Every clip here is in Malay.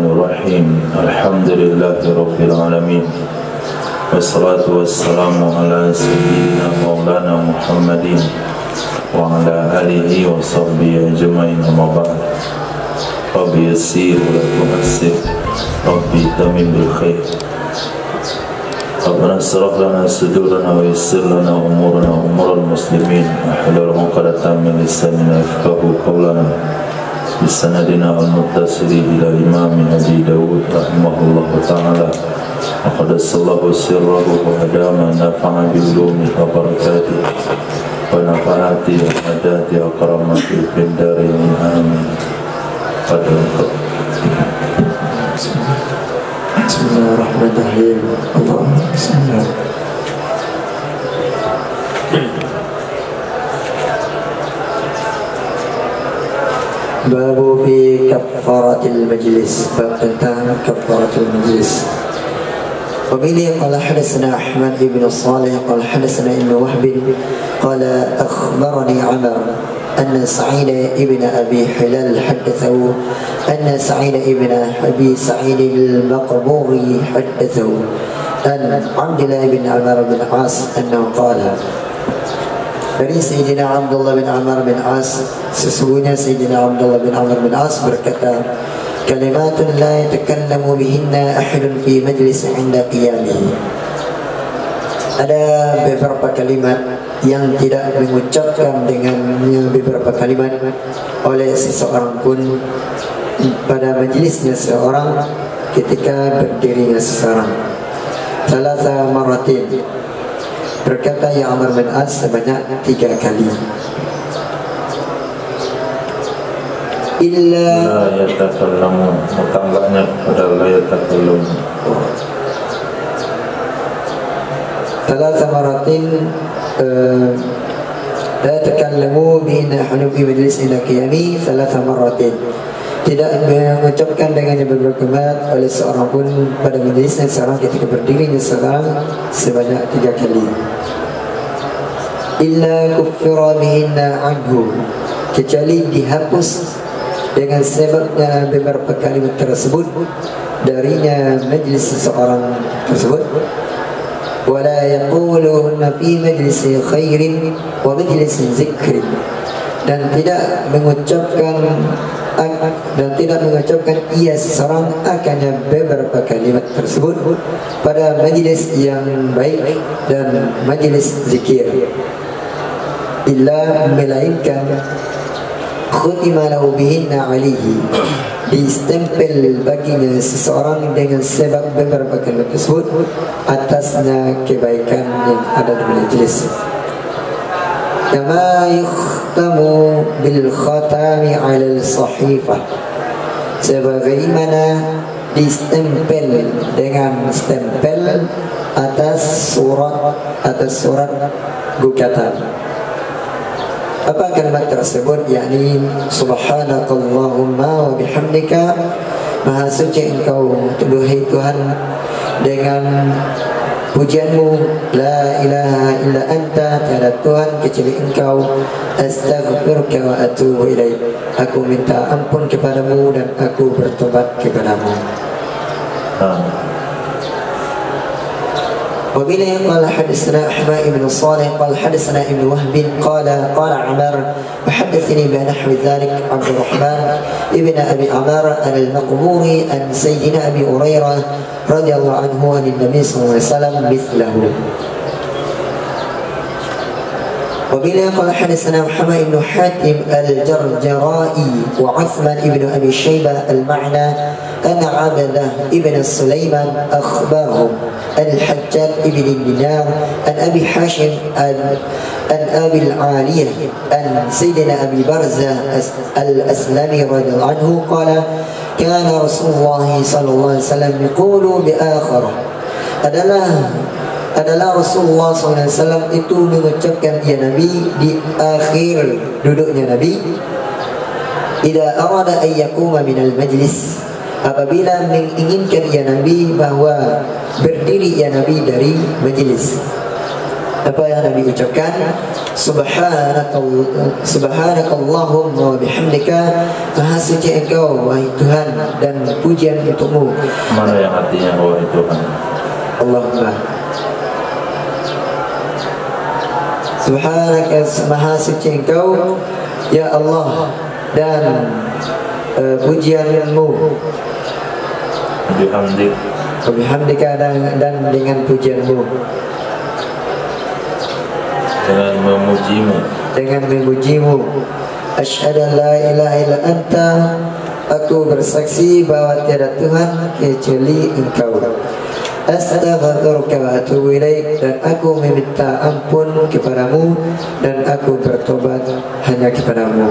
Bismillahirrahmanirrahim. Alhamdulillahirabbil alamin. Wassalatu wassalamu ala sayyidina maulana Muhammadin wa ala alihi wa sahbihi ajma'in. Amma ba'd. Rabbi yassir wa la tu'assir. Rabbi tamim bil khair. Rabbana shrah lana sudurana wa yassir lana umurana wa umurul muslimin. Wahlul 'uqdatam min lisanina yafqahu qawlana. Bisanadina al-muttasili ila imam Abi Dawud rahimahullahu ta'ala. Wa qadassallahu sirrahu wa adama nafa'a bil-ulumi wa barakatuh wa nafa'ati wa adati wa karamati fid darin amin. Bismillahirrahmanirrahim. Allahumma salli. Babu fi kafaratil majlis. Bab tentang kafaratul majlis. Wabili qala hadatsana Ahmad ibn Salih qala hadatsana Ibn Wahb qala akhbarani Umar anna Sa'id ibn Abi Hilal haddathahu anna Sa'id ibn Abi Sa'id al-Maqburi haddathahu an Abdullah ibn Umar bin As annahu qala. Dari Sayyidina Abdullah bin Amr bin As, sesungguhnya Sayyidina Abdullah bin Amr bin As berkata, kalimatun la yatakallamu bihinna ahadun fi majlis 'inda qiyamihi. Ada beberapa kalimat yang tidak mengucapkan dengannya beberapa kalimat oleh seseorang pun pada majlisnya seorang ketika berdirinya seseorang. Salasa maratin. Berkata ya Amr bin As sebanyak 3 kali. Illa la yatakallamu, mutanggaknya pada la yatakallamu. Thalatha maratin la yatakallamu bihinna ahadun fi majlisina qiyami thalatha maratin. Tidak mengucapkan dengannya beberapa kalimat oleh seorang pun pada majlisnya seorang ketika berdirinya seorang sebanyak 3 kali. Illa kuffira bihinna anhu, kecuali dihapus dengan sebabnya beberapa kalimat tersebut darinya majlis seseorang tersebut. Wala yaquluhunna fi majlisi khairin wa majlisi zikrin, dan tidak mengucapkan ia seseorang akannya beberapa kalimat tersebut pada majlis yang baik dan majlis zikir. Illa melainkan khutima lahu bihinna alihi, distempel baginya seseorang dengan sebab beberapa kalimat tersebut atasnya kebaikan yang ada di majlis. Kama yukhtamu bil khatami 'ala al-sahifah, sebagaimana distempel dengan stempel atas surat gugatan. Apa kalimat tersebut? Yakni subhanakallahumma wa bihamdika, maha suci engkau duhai Tuhan dengan pujianmu, la ilaha illa anta, tiada Tuhan kecuali engkau, astaghfiruka wa atubu ilaik, aku minta ampun kepadamu dan aku bertobat kepadamu. وبه قال حدثنا أحمد بن صالح قال حدثنا ابن وهب قال عمر وحدثني بنحو ذلك عبد الرحمن ابن أبي عمار المقبوري عن سيدنا أبي هريرة رضي الله عنه عن النبي صلى الله عليه وسلم مثله. وبه قال حدثنا محمد بن حاتم الجرجرائي وعثمان بن أبي شيبة المعنى أن عبده ابن سليمان أخبرهم الحجاج ابن الدينار عن أبي حاشم عن أبي العالية عن سيدنا أبي برزة الأسلمي رضي الله عنه قال كان رسول الله صلى الله عليه وسلم يقول بآخره adalah Rasulullah SAW itu mengucapkan ya Nabi di akhir duduknya Nabi, idza arada an yaquma minal majlis, apabila menginginkan ya Nabi bahwa berdiri ya Nabi dari majlis. apa yang Nabi ucapkan, Subhanakallahumma wa bihamdika, maha suci Engkau wahai Tuhan dan pujian untukmu. Mana yang artinya wahai Tuhan? Allahumma. Subhanaka, maha suci Engkau ya Allah, dan pujianmu. Bihamdika, dan dengan pujianmu, dengan memujimu. Asyhadu an la ilaha illa anta, aku bersaksi bahwa tiada Tuhan kecuali Engkau. Astaghfiruka wa atubu ilaik, dan aku meminta ampun kepadamu dan aku bertobat hanya kepadamu.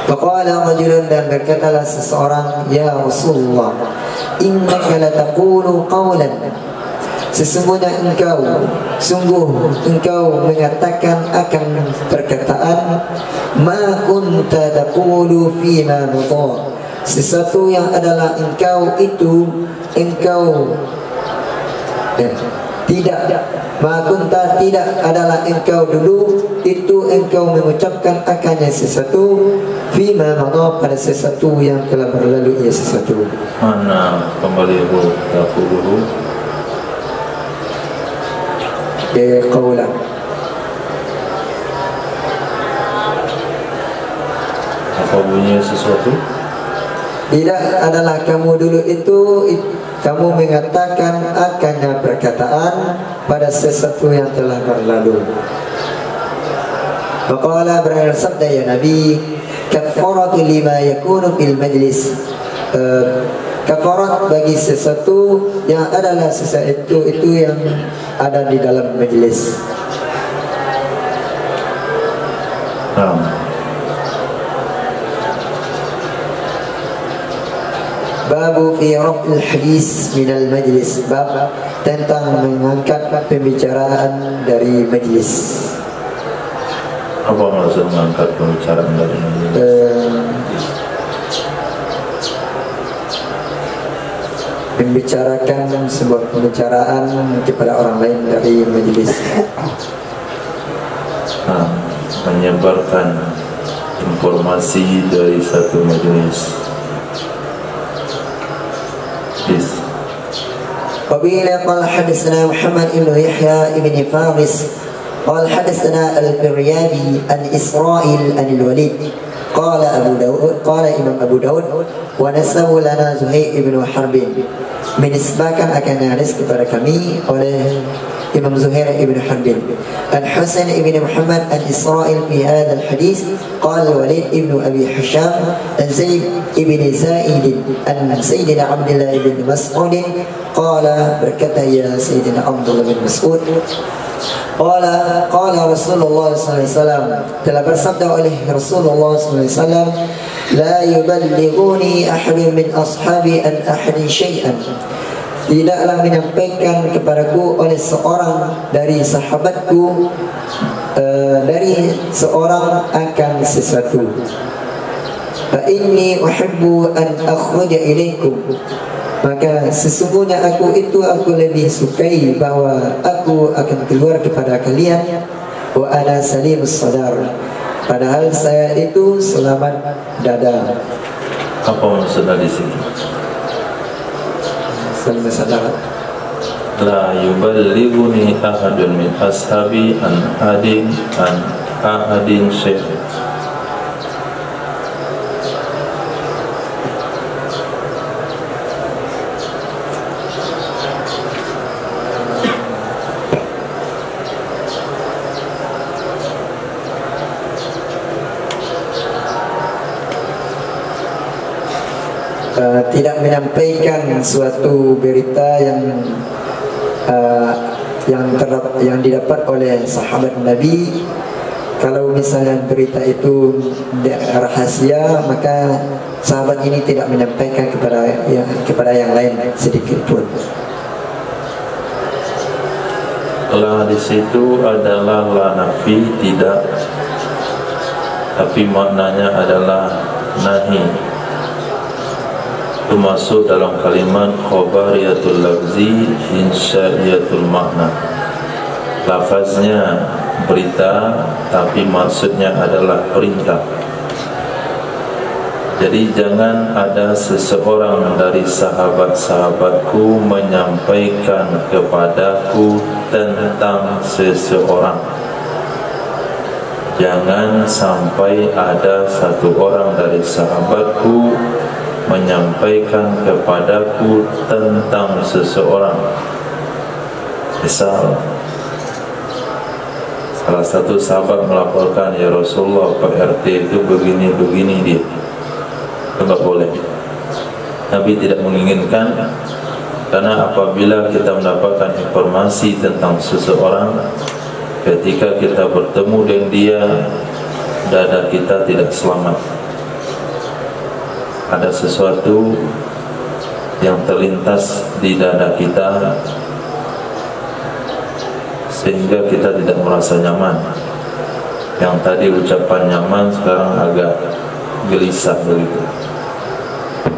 Faqala rajulun, dan berkatalah seseorang, ya Rasulullah, innaka la taqulu qawlan, sesungguhnya sungguh engkau mengatakan akan perkataan, ma kunta taqulu fima madha, sesuatu yang adalah tidak, makunta tidak adalah engkau dulu, itu engkau mengucapkan akannya sesuatu, fima madha, pada sesuatu yang telah berlalu ia sesuatu. Mana kembali dahulu qawlan, apa bunyi sesuatu? Tidak adalah kamu dulu itu kamu mengatakan akannya perkataan pada sesuatu yang telah berlalu. Faqala, bersabda ya Nabi, kafaratu lima yakunu fil majlis, kafarat bagi sesuatu yang adalah sesuatu itu yang ada di dalam majlis. Babu fi raf'il hadis minal majlis, bab tentang mengangkat pembicaraan dari majlis. Apa maksud mengangkat pembicaraan dari majlis? Membicarakan sebuah pembicaraan kepada orang lain dari majlis. Menyebarkan informasi dari satu majlis. Wabila qala hadatsana Muhammad ibn Yahya ibn Faris qala hadatsana al-Firyadi an Israil an al-Walid qala Abu Dawud, qala Imam Abu Dawud, wa nasabu lana Zuhair ibn Harb, menisbahkan akan hadis kepada kami oleh Imam Zuhair ibn Harb. Al-Hasan ibn Muhammad an Israil fi hadha al-hadis qala Walid ibn Abi Hisham an Zaid ibn Zaid an Sayyidina Abdullah ibn Mas'ud qala, berkata ya Sayyidina Abdullah bin Mas'ud, qala Rasulullah sallallahu alaihi wasallam, telah bersabda oleh Rasulullah sallallahu alaihi wasallam, la yuballighuni ahadun min ashabi an ahadin syai'an, tidaklah menyampaikan kepadaku oleh seorang dari sahabatku dari seorang akan sesuatu. Fa inni uhibbu an akhruja ilaikum, maka sesungguhnya aku lebih sukai bahwa aku akan keluar kepada kalian, wa ana salimus sadar, padahal saya itu selamat dada. Apa maksudnya di sini? Selamat sadar. La yuballighuni ahadun min ashabi an ahadin syai'an. Tidak menyampaikan suatu berita yang didapat oleh sahabat Nabi. Kalau misalnya berita itu rahasia, maka sahabat ini tidak menyampaikan kepada yang lain sedikit pun. La di situ adalah la nafi, tidak, tapi maknanya adalah nahi. Itu masuk dalam kalimat khobariyatul lafzi insyaiyatul makna. lafaznya berita tapi maksudnya adalah perintah. Jadi jangan ada seseorang dari sahabat-sahabatku menyampaikan kepadaku tentang seseorang. Jangan sampai ada satu orang dari sahabatku menyampaikan kepadaku tentang seseorang. Misal salah satu sahabat melaporkan, ya Rasulullah, Pak RT itu begini-begini dia. Tidak boleh. Nabi tidak menginginkan, karena apabila kita mendapatkan informasi tentang seseorang, ketika kita bertemu dengan dia, dada kita tidak selamat. Ada sesuatu yang terlintas di dada kita sehingga kita tidak merasa nyaman. Yang tadi ucapan nyaman sekarang agak gelisah begitu.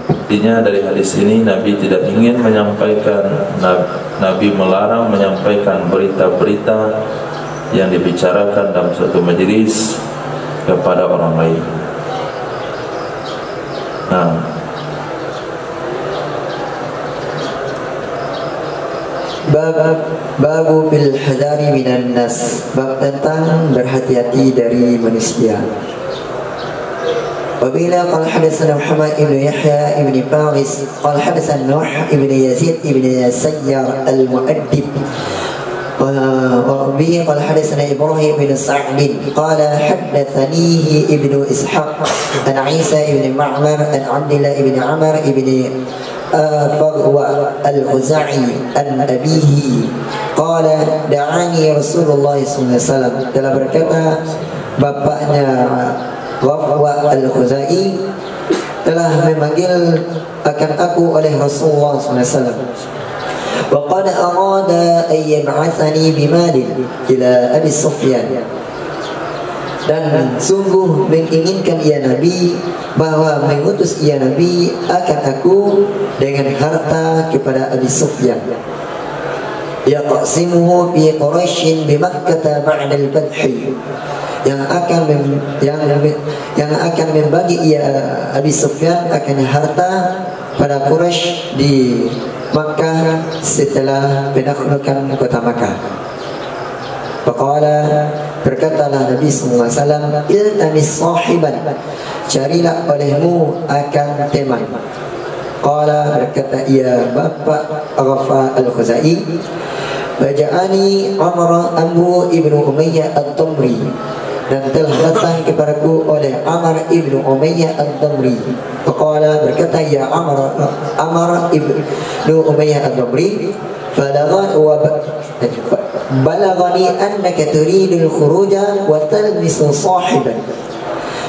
Intinya dari hadis ini, Nabi tidak ingin menyampaikan, Nabi melarang menyampaikan berita-berita yang dibicarakan dalam suatu majelis kepada orang lain. Nah, Babu bil hadari minan nas, bab tentang berhati-hati dari manusia. Wabila qala hadatsana Muhammad ibn Yahya ibn Faris qala hadatsana Nuh ibn Yazid ibn Sayyar al-Mu'addib وبه قال حدثنا إبراهيم بن سعد قال حدثنيه ابن إسحاق عن عيسى بن معمر عن عبد الله بن عمر بن فغوى الخزاعي عن أبيه قال دعاني رسول الله صلى الله عليه وسلم. Telah berkata bapaknya Fagwa al-Khuzai telah memanggil akan aku oleh Rasulullah sallallahu alaihi wasallam. وقد أراد أن يبعثني بمال إلى أبي سفيان, dan sungguh menginginkan ia Nabi bahwa mengutus ia Nabi akan aku dengan harta kepada Abi Sufyan. Yaqsimuhu fi Quraisy bi Makkah ba'da al-fath, yang akan membagi ia Abi Sufyan akan harta pada Quraisy di Makkah setelah penaklukan kota Makkah. Faqala, berkatalah Nabi sallallahu alaihi wasallam, iltamis sahiban, carilah olehmu akan teman. Qala, berkata ia bapa Rafa al-Khuzai, baja'ani Amr ibnu Umayyah al-Tamri, dan telah datang kepadaku oleh Amr ibnu Umayyah al-Tamri. Faqala, berkata ya Amr ibnu Umayyah al-Tamri, balagani annaka turidul khuruja wa talmisu sahiban,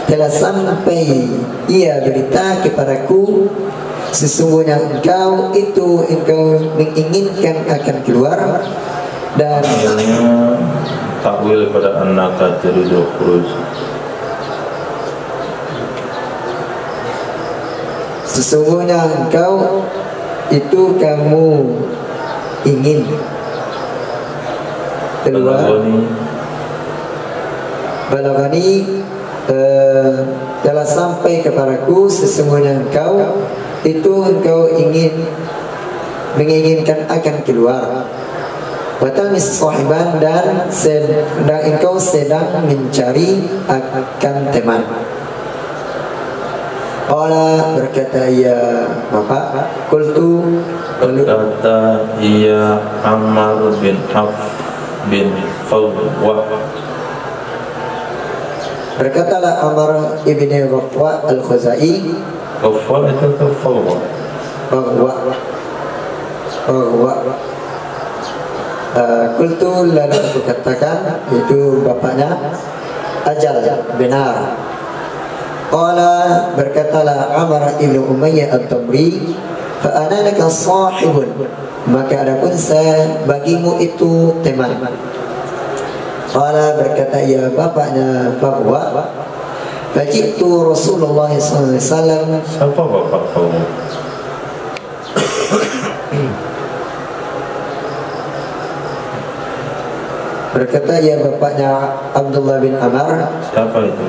telah sampai ia berita kepadaku sesungguhnya engkau menginginkan akan keluar, dan takwil pada annaka turidul khuruj, sesungguhnya engkau itu kamu ingin keluar. Balagani telah sampai kepadaku sesungguhnya engkau menginginkan akan keluar. Batal mis sahiban, dan engkau sedang mencari akan teman. Allah, berkata ia bapak, qultu, berkata ia Ammar bin Auf bin Fawwa, berkatalah Ammar ibn Fawwa al-Khuzai. Fawwa itu ke Fawwa, Fawwa. Qultu, lalu aku katakan, itu bapaknya, ajal, benar. Qala, berkatalah Amr ibn Umayyah al-Tamri, fa ana laka sahibun, maka adapun saya bagimu itu teman. Qala, berkata ia bapaknya Fagwa, fajitu Rasulullah sallallahu alaihi wasallam. Siapa bapak Fagwa? Berkata ya bapaknya Abdullah bin Amr. Siapa itu?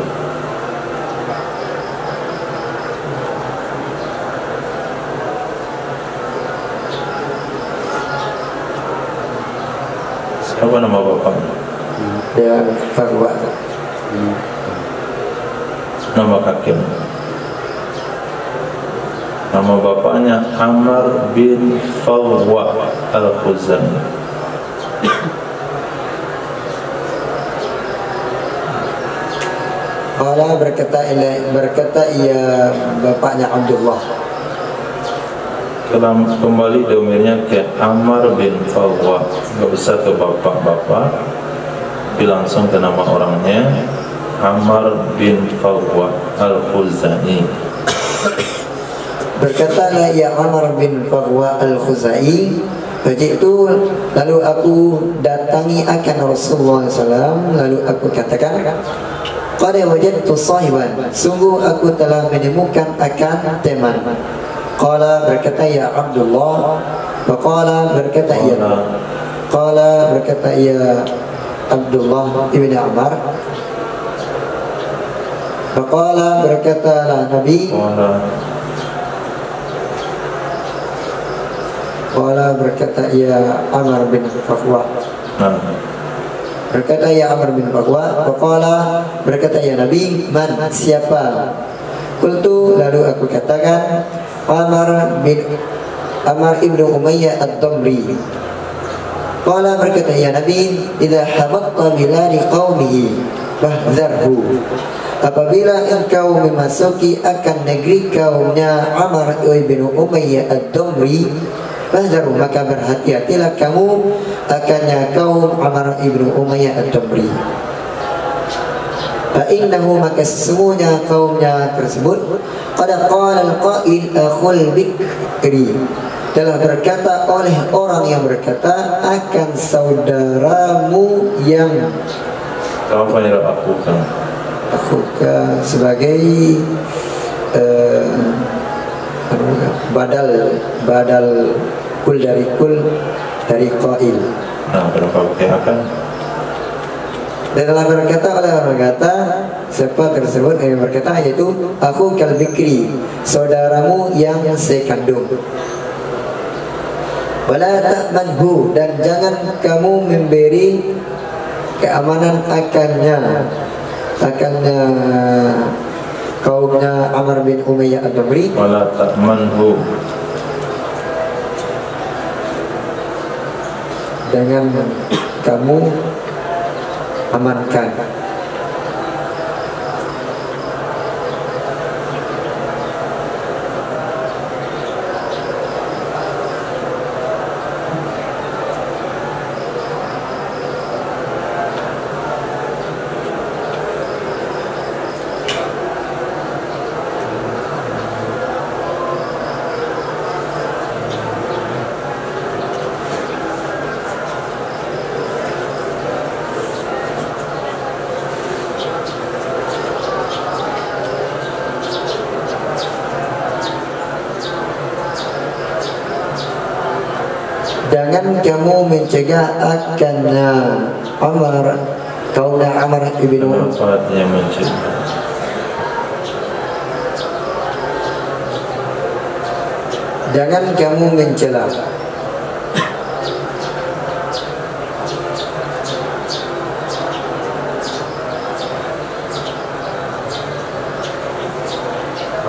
Siapa nama bapaknya? Ya Farwa. Nama kakeknya? Nama bapaknya Amr bin Farwa al-Khuzai. Qala berkata ia bapaknya Abdullah. Kembali domirnya ke Amr bin Farwa, nggak usah ke bapak-bapak, tapi langsung ke nama orangnya, Amr bin Farwa al-Khuzai. Berkatalah ia Amr bin Farwa al-Khuzai, begitu lalu aku datangi akan Rasulullah SAW, lalu aku katakan, qad wajadtu sahiban, sungguh aku telah menemukan akan teman. Qala berkata ya Abdullah, qala berkata ya Abdullah ibn Amr, qala berkatalah Nabi, qala berkata ya Amr bin Farwa. Berkata ya Amr bin Farwa, faqala berkata ya Nabi, man siapa? Qultu lalu aku katakan Amr ibnu Umayyah ad-Damri. Qala berkata ya Nabi, idza habatta biladi qaumihi fahdharhu. Apabila engkau memasuki akan negeri kaumnya Amr ibnu Umayyah ad-Damri, fahdharu, maka berhati-hatilah kamu akannya kaum Amr ibnu Umayyah ad-Damri. Fa'innahu, maka sesungguhnya kaumnya tersebut, qad qala al-qa'il akhul bikri, telah berkata oleh orang yang berkata akan saudaramu yang apa yang lakukan? Akhuka sebagai badal kul dari qail. Nah, berapa pakai akan? Dan telah berkata oleh orang berkata siapa tersebut yang berkata yaitu aku kalbikri, saudaramu yang sekandung. Wala ta'manhu, dan jangan kamu memberi keamanan akannya kaumnya Amr bin Umayyah ad-Damri. Wala ta'manhu, jangan kamu amankan. Jangan kamu mencegah akannya kaumnya Amr ibnu manfaatnya mencegah. Jangan kamu mencela.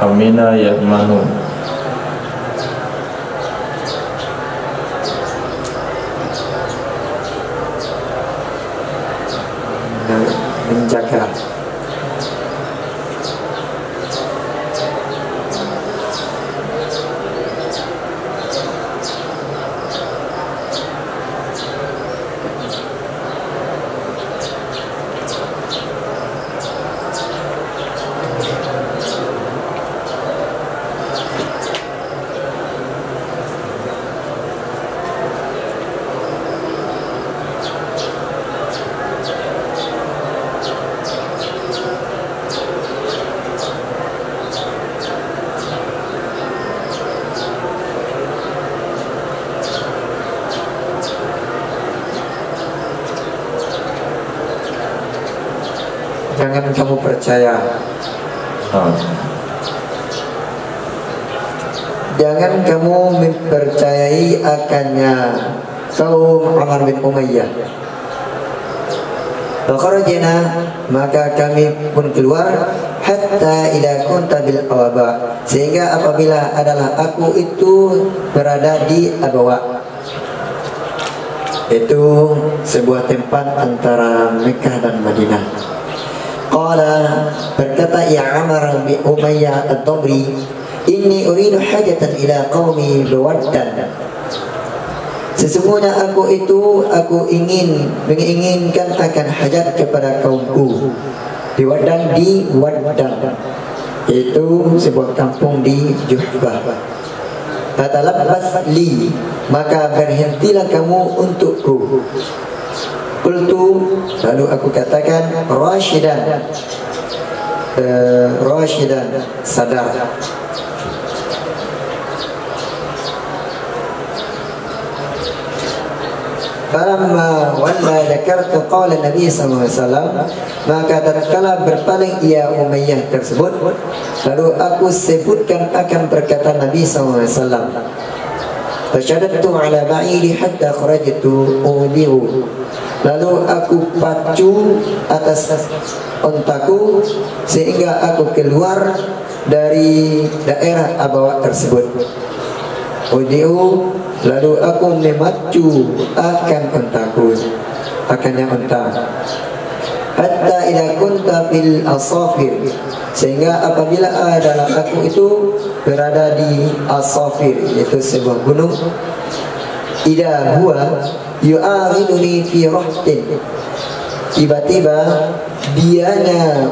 Amina ya'manu, menjaga. jangan kamu percaya. Jangan kamu mempercayai akannya kaum Amr bin Umayyah. Fakharajna, maka kami pun keluar, hatta idza kunta bil Awaba, sehingga apabila adalah aku itu berada di Abawa, itu sebuah tempat antara Mekah dan Madinah. Qala, berkata ya Amr bin Umayyah ad-Damri, inni uridu hajatan ila qaumi biwaddan, sesungguhnya aku menginginkan akan hajat kepada kaumku di Waddan, itu sebuah kampung di Juhbah. Fatalabbas li, maka berhentilah kamu untukku. Qultu, lalu aku katakan, rasyidan, sadar. Falamma walla dzakartu qala Nabi sallallahu alaihi wasallam, maka tatkala berpaling ia Umayyah tersebut, lalu aku sebutkan akan perkataan Nabi sallallahu alaihi wasallam. Fasyadattu ala ba'iri hatta kharajtu udihu, lalu aku pacu atas ontaku sehingga aku keluar dari daerah Abawa tersebut. Udihu, lalu aku memacu akan ontaku, akannya onta. Hatta idza kunta fil asafir, sehingga apabila adalah aku itu berada di Asafir, yaitu sebuah gunung. Idza huwa yu'ariduni fi rahtin, tiba-tiba dianya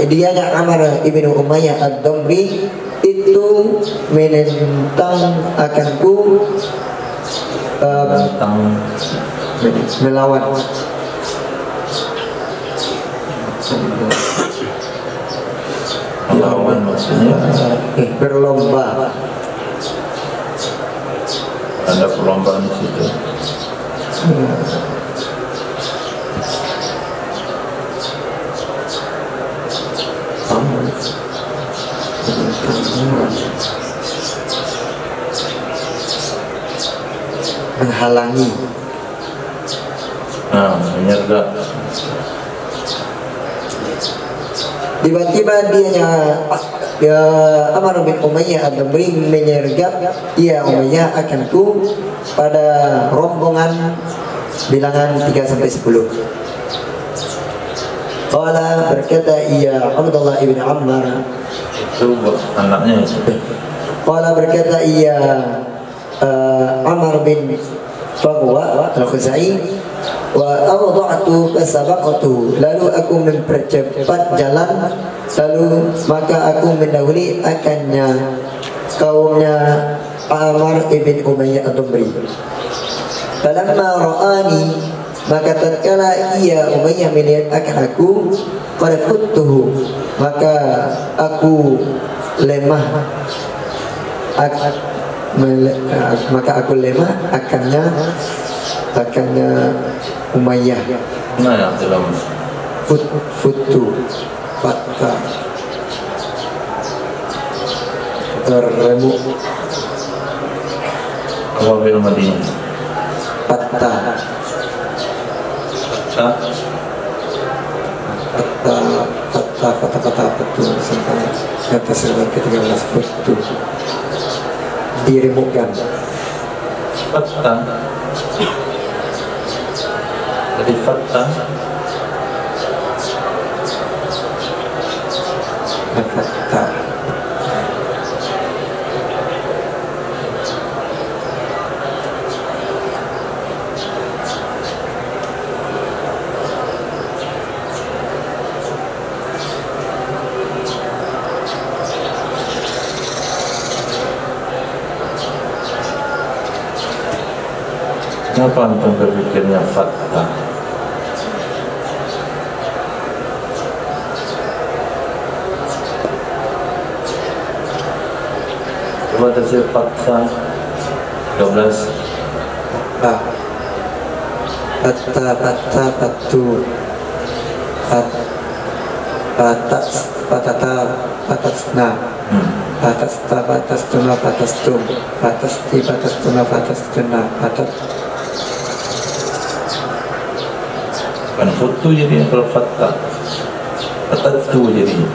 dianya Amr ibn Umayyah ad-Damri itu menentang akanku, melawan. Melawan maksudnya berlomba. Ada perlombaan di situ. Menghalangi, menyergap. Tiba-tiba dia Amr bin Umayyah ad-Damri menyergap ia Umayyah akanku pada rombongan bilangan 3-10. Qala, berkata ia Abdullah ibn Ammar, Itu anaknya itu. Qala, berkata ia Amr bin Faghwa al-Khuzai, wa awda'tu fasabaqtu, lalu aku mempercepat jalan, lalu maka aku mendahului akannya kaumnya Amr ibn Umayyah ad-Damri. Falamma ra'ani, maka tatkala ia Umayyah melihat akan aku, qad futtuhu, maka aku lemah, maka aku lemah akannya Umayyah. Mana yang dalam Futu fatta remuk Awal Madinah. fatta betul sampai kata surat ke-13 futu diremukkan. Fatta. Jadi fatta. Fatta. Kenapa antum berpikirnya fakta? Coba tafsir fakta 13. Fatta fatu patasna, patasta patastuna patastum, patasti patastuna patastuna, kan futu jadi kalau fatta fatatu jadi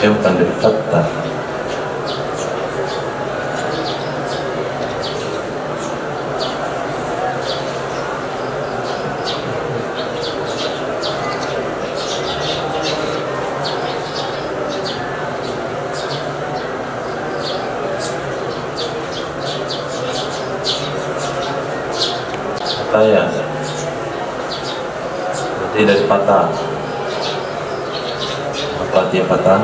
yang bukan dari fatta. Fataya berarti dari patah. Apa artinya patah?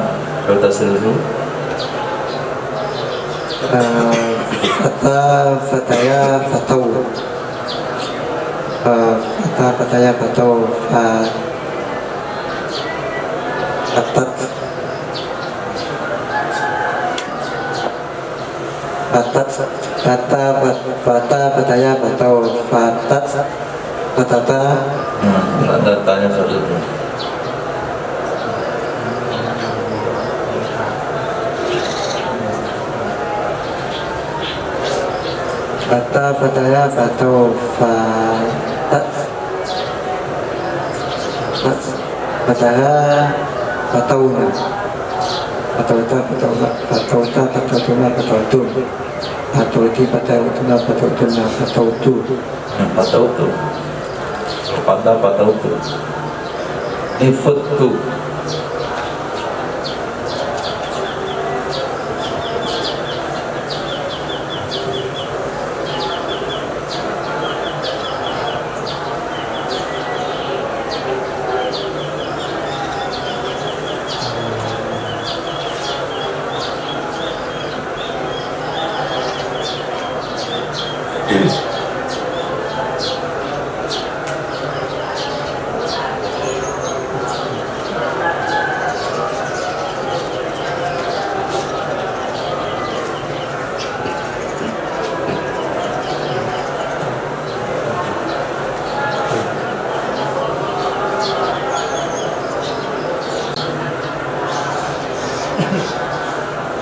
Coba tasir dulu. fataya fatau, fataya fatau, fatat fataya fatau, fatata. Ada tanya satu tuh. Fataya fatau, fataya fatauna, fatauta fatautuna fatautum, fatauti fatautuna fatautu. Fatautu. Fatautu. Ini futu.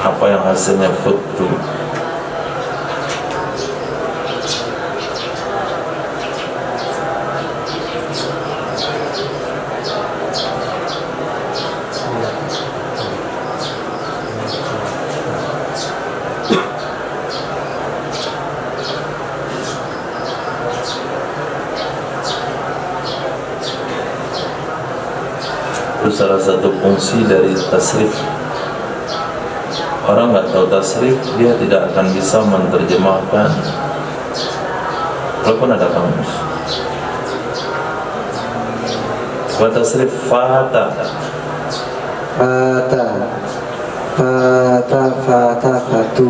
Apa yang hasilnya futu? Itu salah satu fungsi dari tasrif. Orang nggak tahu tasrif, dia tidak akan bisa menerjemahkan walaupun ada kamus. Buat tasrif fata, fatu,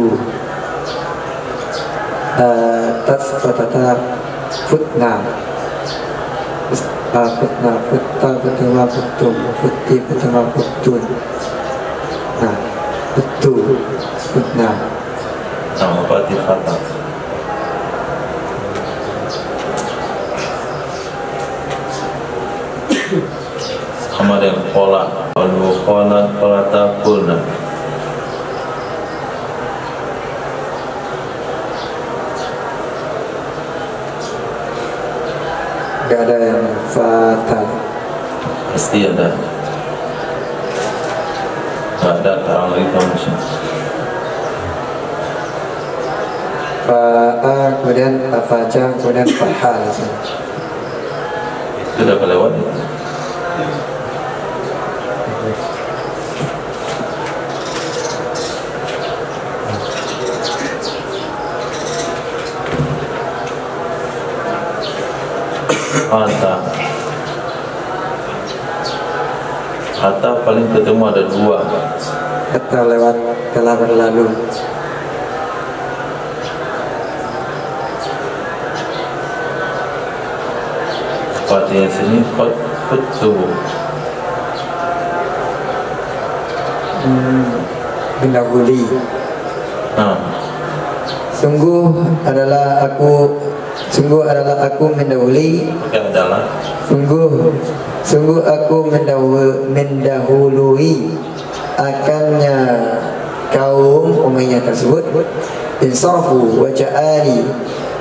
fatata futna, futama futum, futi futama futun. Nah, betul, futna. nama pati fata. Sama dengan pola, pola takuna. Gak ada yang fatal. Pasti ada. Gak ada karang lagi kamusnya. Fa'a kemudian afaja kemudian fahal. Itu udah kelewat ya? Hatta paling ketemu ada dua. Kata lewat telah berlalu. Artinya sini futu. Mendahului. Sungguh adalah aku mendahului. Sungguh aku mendahului akannya kaum Umayyah tersebut. Insarafu wa ja'ali,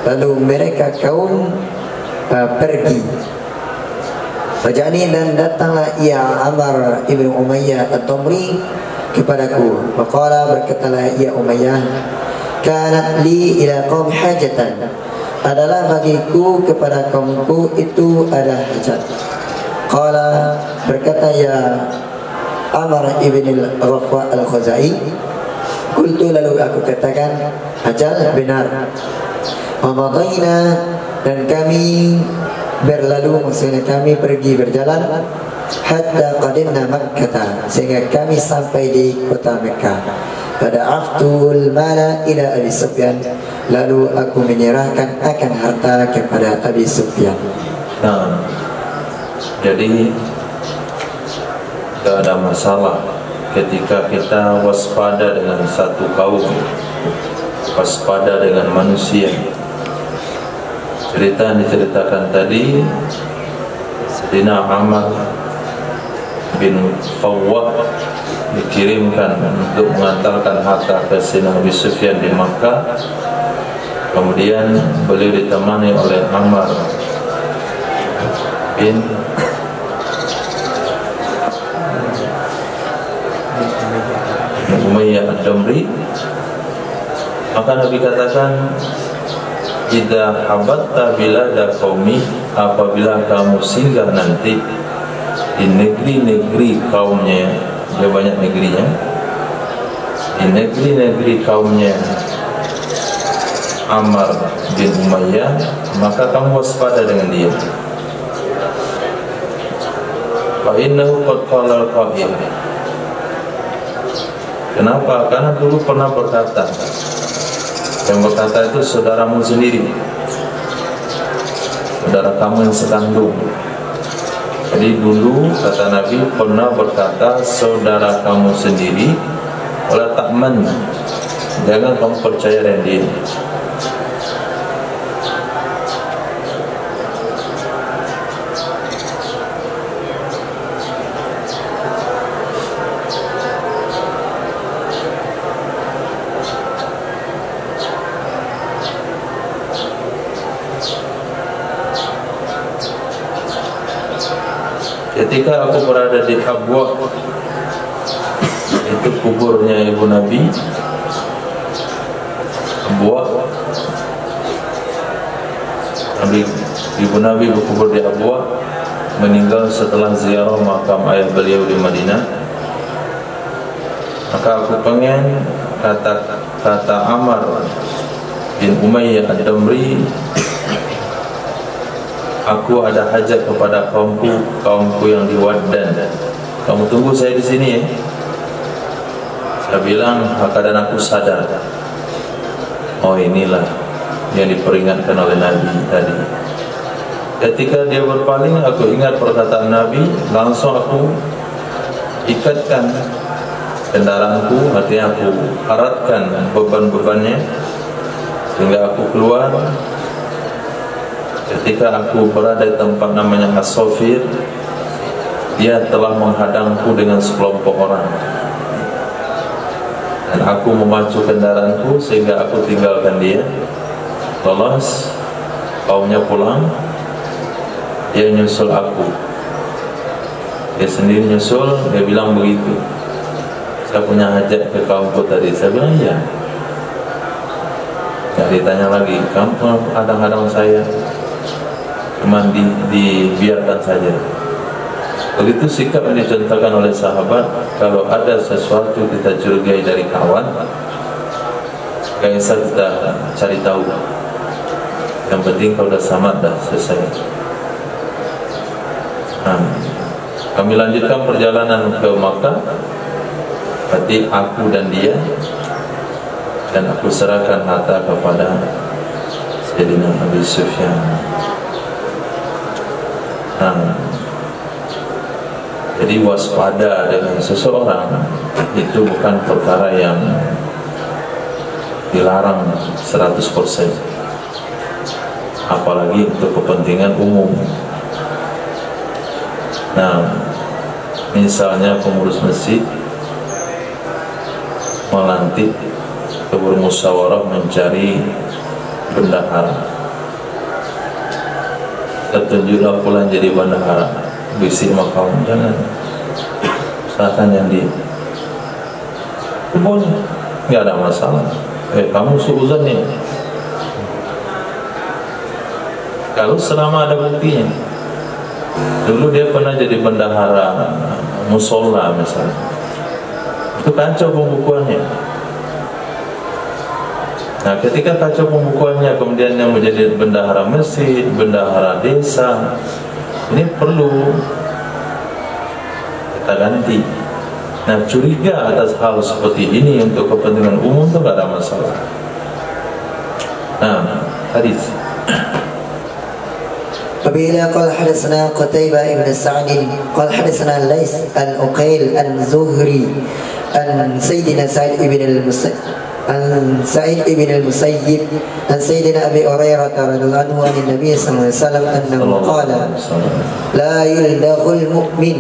lalu mereka kaum pergi. Wajani, dan datanglah ia Ammar ibnu Umayyah Ad-Damri kepadaku. Maqala, berkatalah ia Umayyah, kanat li ila qaum hajatan, adalah bagiku kepada kaumku itu ada hajat. Qala, berkata ya Ammar ibn al-Rafa al-Khuzai, qultu, lalu aku katakan, ajal, benar. Wa madayna, dan kami berlalu, maksudnya kami pergi berjalan, hatta qadimna Makkah, sehingga kami sampai di kota Mekah. Pada aftul mala ila Abi Sufyan, lalu aku menyerahkan akan harta kepada Abi Sufyan. Nah, jadi tidak ada masalah ketika kita waspada dengan satu kaum, waspada dengan manusia. Cerita yang diceritakan tadi, Sayyidina Ammar bin Fawwah dikirimkan untuk mengantarkan harta ke Sayyidina Abi Sufyan di Makkah. Kemudian beliau ditemani oleh Ammar bin Umayyah Ad-Damri. Maka Nabi katakan, idza habatta bilada qaumi, apabila kamu singgah nanti di negeri-negeri kaumnya, dia banyak negerinya, di negeri-negeri kaumnya Ammar bin Umayyah, maka kamu waspada dengan dia. Fa innahu qad qala al-qail. Kenapa? Karena dulu pernah berkata, yang berkata itu saudaramu sendiri, saudara kamu yang sekandung. Jadi dulu kata Nabi pernah berkata saudara kamu sendiri, wala ta'man, jangan kamu percaya dengan dia. Ketika aku berada di Abwa, itu kuburnya ibu Nabi, Abwa, ibu Nabi berkubur di Abwa, meninggal setelah ziarah makam ayah beliau di Madinah. Maka aku pengen kata Ammar bin Umayyah Ad-Damri, aku ada hajat kepada kaumku yang di Waddan. Kamu tunggu saya di sini ya. Saya bilang, keadaan aku sadar. Oh, inilah yang diperingatkan oleh Nabi tadi. Ketika dia berpaling, aku ingat perkataan Nabi, langsung aku ikatkan kendaraanku, artinya aku aratkan beban-bebannya sehingga aku keluar. Ketika aku berada di tempat namanya As-Sofir, dia telah menghadangku dengan sekelompok orang, dan aku memacu kendaraanku sehingga aku tinggalkan dia. Lolos, kaumnya pulang, dia nyusul aku. Dia sendiri nyusul, dia bilang begitu, saya punya hajat ke kaumku tadi. Saya bilang iya. Nggak ditanya lagi, kamu hadang-hadang saya, cuman dibiarkan saja. Begitu sikap yang dicontohkan oleh sahabat. Kalau ada sesuatu kita curigai dari kawan, gak usah kita cari tahu. Yang penting kalau udah selamat, dah selesai. Kami lanjutkan perjalanan ke Makkah. Berarti aku dan dia, dan aku serahkan harta kepada Sayyidina Abi Sufyan. Jadi waspada dengan seseorang itu bukan perkara yang dilarang 100%, apalagi untuk kepentingan umum. Nah, misalnya pengurus masjid melantik atau bermusyawarah mencari bendahara, tertunjuklah pula jadi bendahara, bisik makam, jangan silahkan yang di boleh, nggak ada masalah. Kamu suuzon nih, kalau selama ada buktinya. Dulu dia pernah jadi bendahara musola misalnya, itu kacau pembukuannya. Nah, ketika kacau pembukuannya, kemudian yang menjadi bendahara masjid, bendahara desa, ini perlu kita ganti. Nah, curiga atas hal seperti ini untuk kepentingan umum itu tidak ada masalah. Nah, hadis. وبه قال حدثنا قتيبة بن سعد قال حدثنا ليث عن أقيل عن زهري عن سيدنا سعيد بن المسيب عن سيدنا أبي هريرة رضي الله عنه عن النبي صلى الله عليه وسلم أنه قال لا يلدغ المؤمن,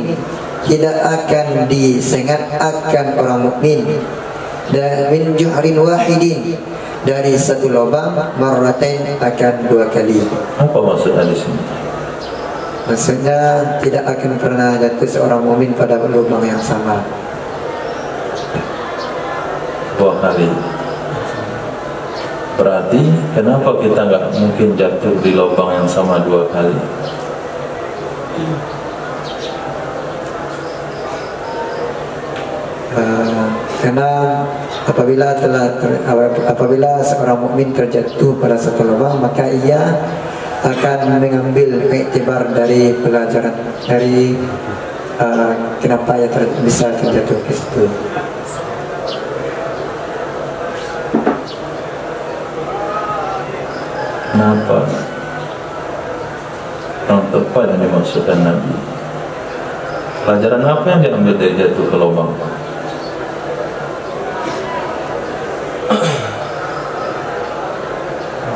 tidak akan disengat akan orang mukmin, dan min juhrin wahidin, dari satu lubang, marratain, akan 2 kali. Apa maksudnya di sini? Maksudnya tidak akan pernah jatuh seorang mukmin pada lubang yang sama 2 kali. Berarti kenapa kita nggak mungkin jatuh di lubang yang sama 2 kali? Karena apabila seorang mukmin terjatuh pada satu lubang, maka ia akan mengambil iktibar dari pelajaran dari kenapa ia bisa terjatuh ke situ. Kenapa? Yang tepat yang dimaksudkan Nabi. Pelajaran apa yang diambil dari jatuh ke lubang?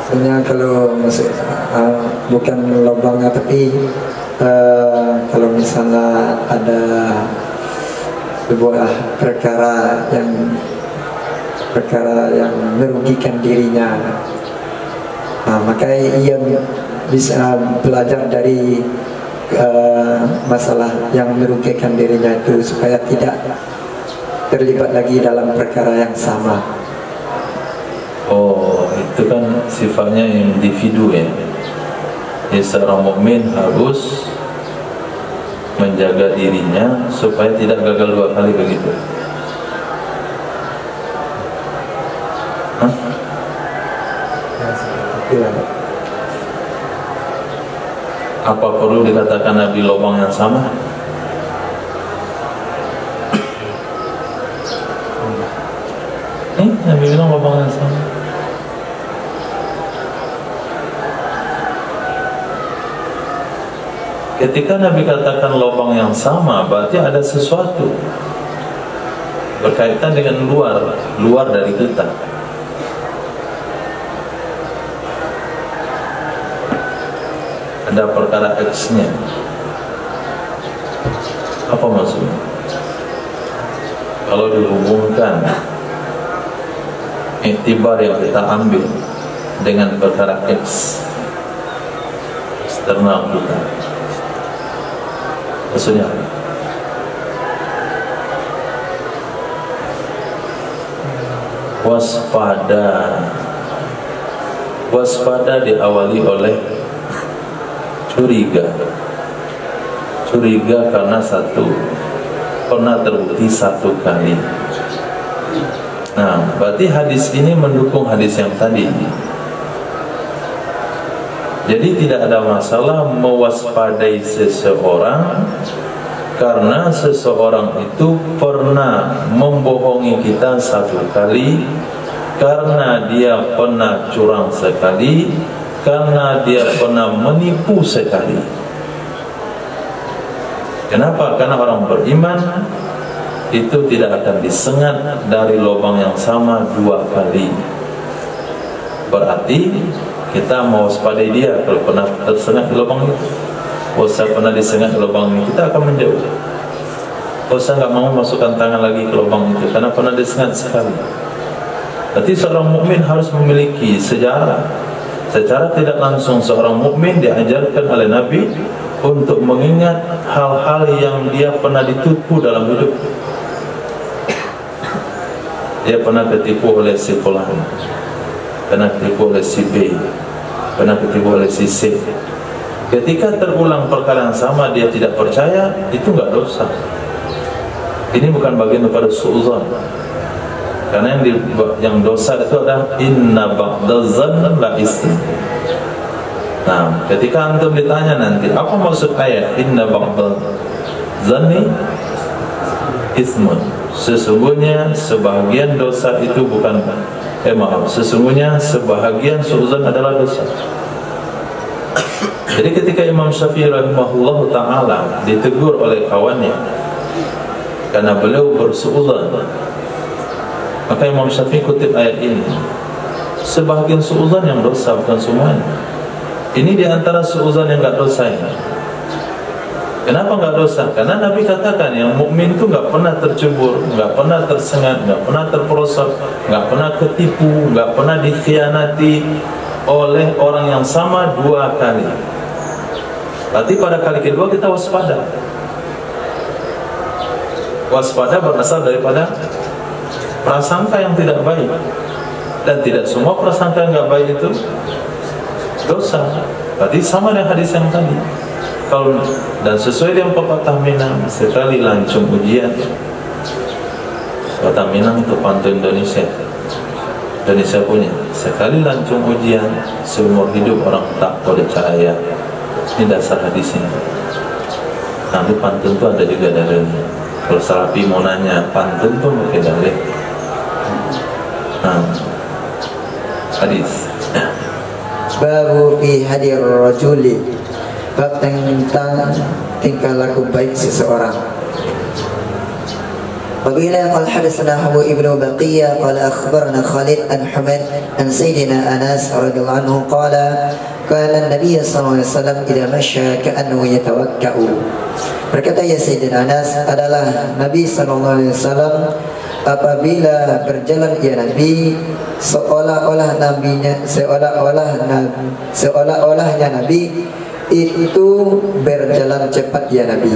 Maksudnya kalau bukan lubangnya, tapi kalau misalnya ada sebuah perkara yang merugikan dirinya, maka ia bisa belajar dari masalah yang merugikan dirinya itu supaya tidak terlibat lagi dalam perkara yang sama. Oh, itu kan sifatnya individu ya. Jadi seorang mukmin harus menjaga dirinya supaya tidak gagal 2 kali begitu. Hah? Apa perlu dikatakan Nabi lubang yang sama? Nabi bilang lubang yang sama. Ketika Nabi katakan lubang yang sama, berarti ada sesuatu berkaitan dengan luar dari kita. Ada perkara X-nya. Apa maksudnya? Kalau dihubungkan iktibar yang kita ambil dengan perkara X eksternal kita, maksudnya waspada diawali oleh curiga karena pernah terbukti 1 kali. Nah, berarti hadis ini mendukung hadis yang tadi. Jadi tidak ada masalah mewaspadai seseorang karena seseorang itu pernah membohongi kita 1 kali, karena dia pernah curang sekali, karena dia pernah menipu sekali. Kenapa? Karena orang beriman itu tidak akan disengat dari lubang yang sama 2 kali. Berarti kita mau waspadai dia kalau pernah tersengat di lubang itu. Kalau saya pernah disengat di lubang ini, kita akan menjauh. Kalau saya nggak mau masukkan tangan lagi ke lubang itu karena pernah disengat sekali. Berarti seorang mukmin harus memiliki sejarah. Secara tidak langsung seorang mukmin diajarkan oleh Nabi untuk mengingat hal-hal yang dia pernah ditipu dalam hidup. Dia pernah ketipu oleh si fulan, pernah ketipu oleh si B, pernah ketipu oleh si C. Ketika terulang perkara yang sama dia tidak percaya, itu enggak dosa. Ini bukan bagian daripada suudzon. Karena yang dosa itu adalah inna ba'daz-zann la ism. Nah, ketika antum ditanya nanti apa maksud ayat inna ba'daz-zanni ismun, sesungguhnya sebahagian dosa itu bukan sesungguhnya sebahagian suudzon adalah dosa. Jadi ketika Imam Syafi'i rahimahullah ta'ala ditegur oleh kawannya karena beliau bersuudzon, maka Imam Syafi'i kutip ayat ini, sebahagian suudzon yang dosa, bukan semuanya. Ini diantara suudzon yang enggak dosa ini. Kenapa enggak dosa? Karena Nabi katakan yang mukmin itu enggak pernah tercebur, enggak pernah tersengat, enggak pernah terperosok, enggak pernah ketipu, enggak pernah dikhianati oleh orang yang sama 2 kali. Berarti pada kali kedua kita waspada. Waspada berasal daripada prasangka yang tidak baik, dan tidak semua prasangka yang tidak baik itu dosa. Berarti sama dengan hadis yang tadi. Kalau dan sesuai dengan pepatah Minang, sekali lancung ujian. Pepatah Minang itu pantun Indonesia punya. Sekali lancung ujian, seumur hidup orang tak percaya. Ini dasar hadisnya. Nanti pantun itu ada juga dalilnya. Kalau Salafi mau nanya pantun tuh pakai dalil. Hadis. Babu fi hadir rajuli, bab tentang tingkah laku baik seseorang. Wabila qala hadatsana Abu Ibnu Baqiyah qala akhbarana Khalid an Humaid an Sayyidina Anas radhiyallahu anhu qala kana Nabi sallallahu alaihi wasallam idza masya ka'annahu yatawakka'u. Berkata ya Sayyidina Anas adalah Nabi sallallahu alaihi wasallam apabila berjalan ya Nabi seolah-olahnya Nabi itu berjalan cepat ya Nabi.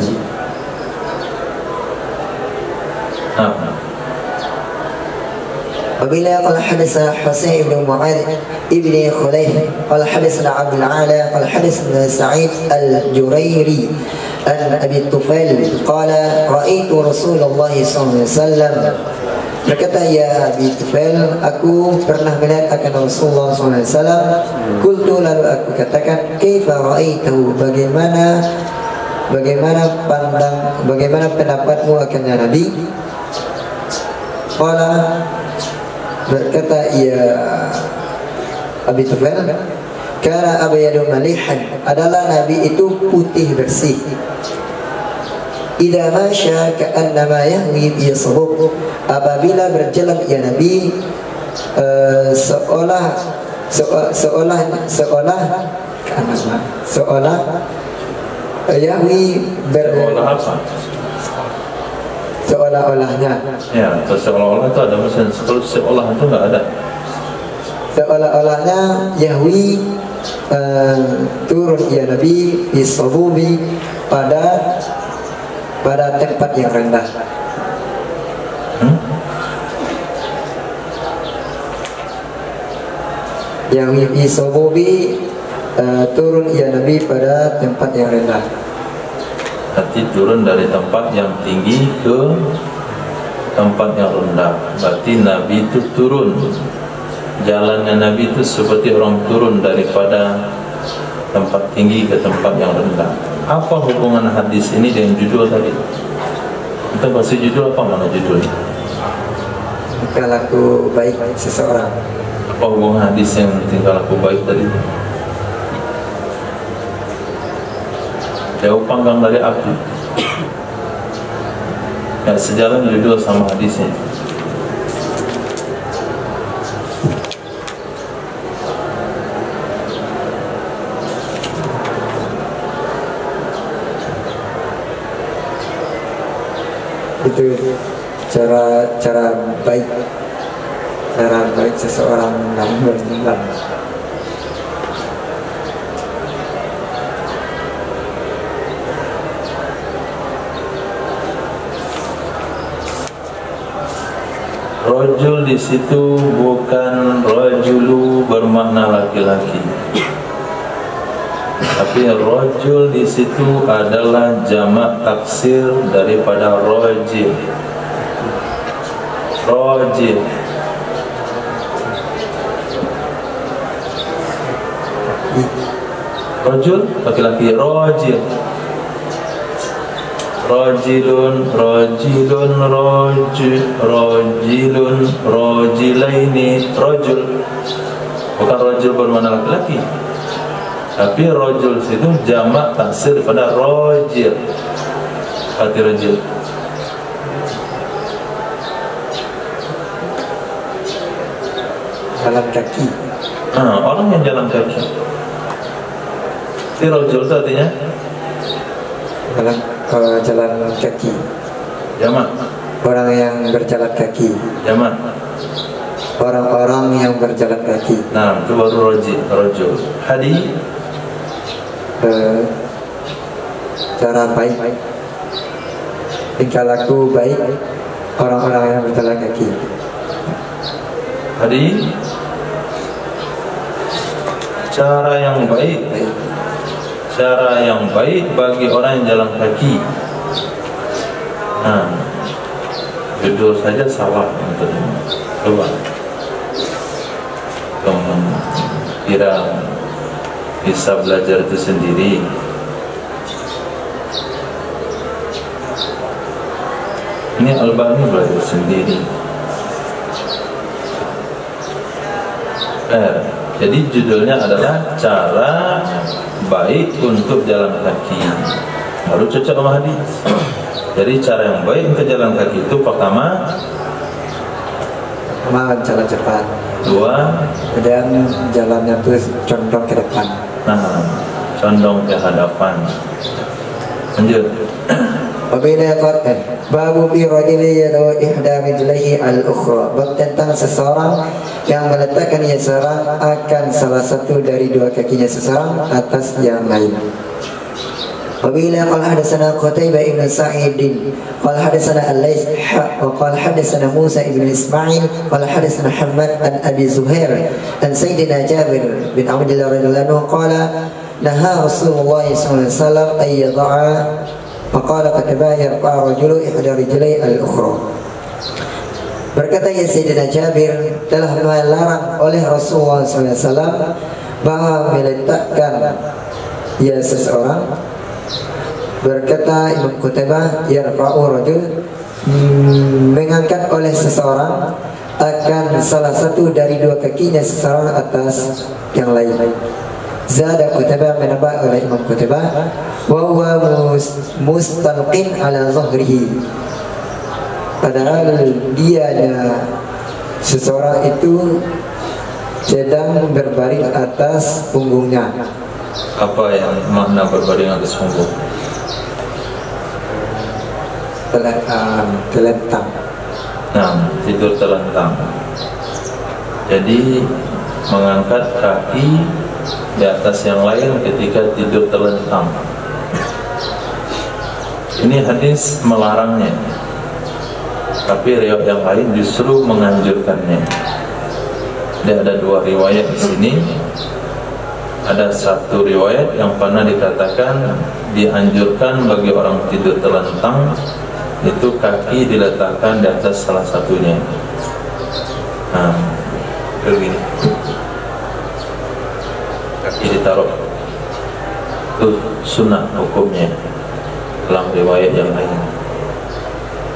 Wabila qala hadatsana Husain bin Mu'adz ibni Khulayf qala hadatsana Abdul Ala qala hadatsana Sa'id al-Jurairi an Abi Tufail qala ra'aitu Rasulullah sallallahu alaihi wasallam. Berkata ya Abi Tufail, aku pernah melihat akan Rasulullah sallallahu alaihi wasallam. Qultu, lalu aku katakan, kaifa ra'aitahu, bagaimana pendapatmu akannya Nabi? Qala, berkata ya Abi Tufail, kana abyadu malihan, adalah Nabi itu putih bersih. Idza masya ka'annama yahwi bi sabab, apabila berjalan ya Nabi seolah yahwi seolah-olahnya. Ya, seolah-olah itu ada mesin. Kalau seolah itu enggak ada. Seolah-olahnya yahwi turun ya Nabi bisabubi pada tempat yang rendah. Yahwi bisabubi turun ya Nabi pada tempat yang rendah. Berarti turun dari tempat yang tinggi ke tempat yang rendah. Berarti Nabi itu turun. Jalannya Nabi itu seperti orang turun daripada tempat tinggi ke tempat yang rendah. Apa hubungan hadis ini dengan judul tadi? Kita bahas judul apa, mana judulnya? Tingkah laku baik seseorang. Apa hubungan hadis yang tingkah laku baik tadi? Jauh panggang dari api. Ya, sejalan judul sama hadisnya. Itu cara baik seseorang dalam berjalan. Rajul di situ bukan rajulu bermakna laki-laki, tapi rajul di situ adalah jamak taksir daripada rajil. Rajil. Rajul laki-laki, rajil. Rajilun, rajilun, rajilun, rajilaini, rajul. Bukan rajul bermakna laki-laki, tapi rajul itu jamak taksir pada rajil. Arti rajil Jalan kaki. orang yang jalan kaki. Itu rajul itu artinya jalan kaki. jamak. Orang yang berjalan kaki. Jamak. Orang-orang yang berjalan kaki. Nah, itu baru rajul. Hadi cara baik, tingkah laku baik orang-orang yang berjalan kaki. Hadi cara yang baik. Cara yang baik bagi orang yang jalan kaki. Nah, judul saja salah untuk ini. Coba kamu kira bisa belajar itu sendiri. Ini Albani belajar sendiri. Jadi judulnya adalah cara baik untuk jalan kaki. Baru cocok sama hadis. Jadi cara yang baik untuk jalan kaki itu pertama jalan cepat. Dua, kemudian jalannya terus condong ke depan. nah, condong ke hadapan. Lanjut. Wabila babu bi rajuli yadu ihda rijlaihi al-ukhra. Bab tentang seseorang yang meletakkan seseorang akan salah satu dari dua kakinya seseorang atas yang lain. Wabila qala hadatsana Qutaibah ibn Sa'id qala hadatsana Al-Laits wa qala hadatsana Musa ibn Ismail qala hadatsana Muhammad an Abi Zuhair an Sayyidina Jabir bin Abdullah radhiyallahu anhu qala naha Rasulullah sallallahu alaihi wasallam ay yada'a faqala qad yarqa rajulu ihda rijlai al-ukhra. Berkata Sayyidina Jabir, telah melarang oleh Rasulullah SAW bahwa meletakkan seseorang. Berkata Imam Qutaibah, yarfa'u rajul, mengangkat oleh seseorang akan salah satu dari dua kakinya seseorang atas yang lain. Zada Qutaibah, menambah oleh Imam Qutaibah, wa huwa mustalqin ala zahrihi, padahal dianya seseorang itu sedang berbaring atas punggungnya. Apa yang makna berbaring atas punggung? Telentang. Nah, tidur telentang. Jadi mengangkat kaki di atas yang lain ketika tidur telentang. Ini hadis melarangnya, tapi riwayat yang lain justru menganjurkannya. Dia ada dua riwayat di sini. Ada satu riwayat yang pernah dikatakan dianjurkan bagi orang tidur telentang itu kaki diletakkan di atas salah satunya. Nah, begini, kaki ditaruh, itu sunnah hukumnya dalam riwayat yang lain.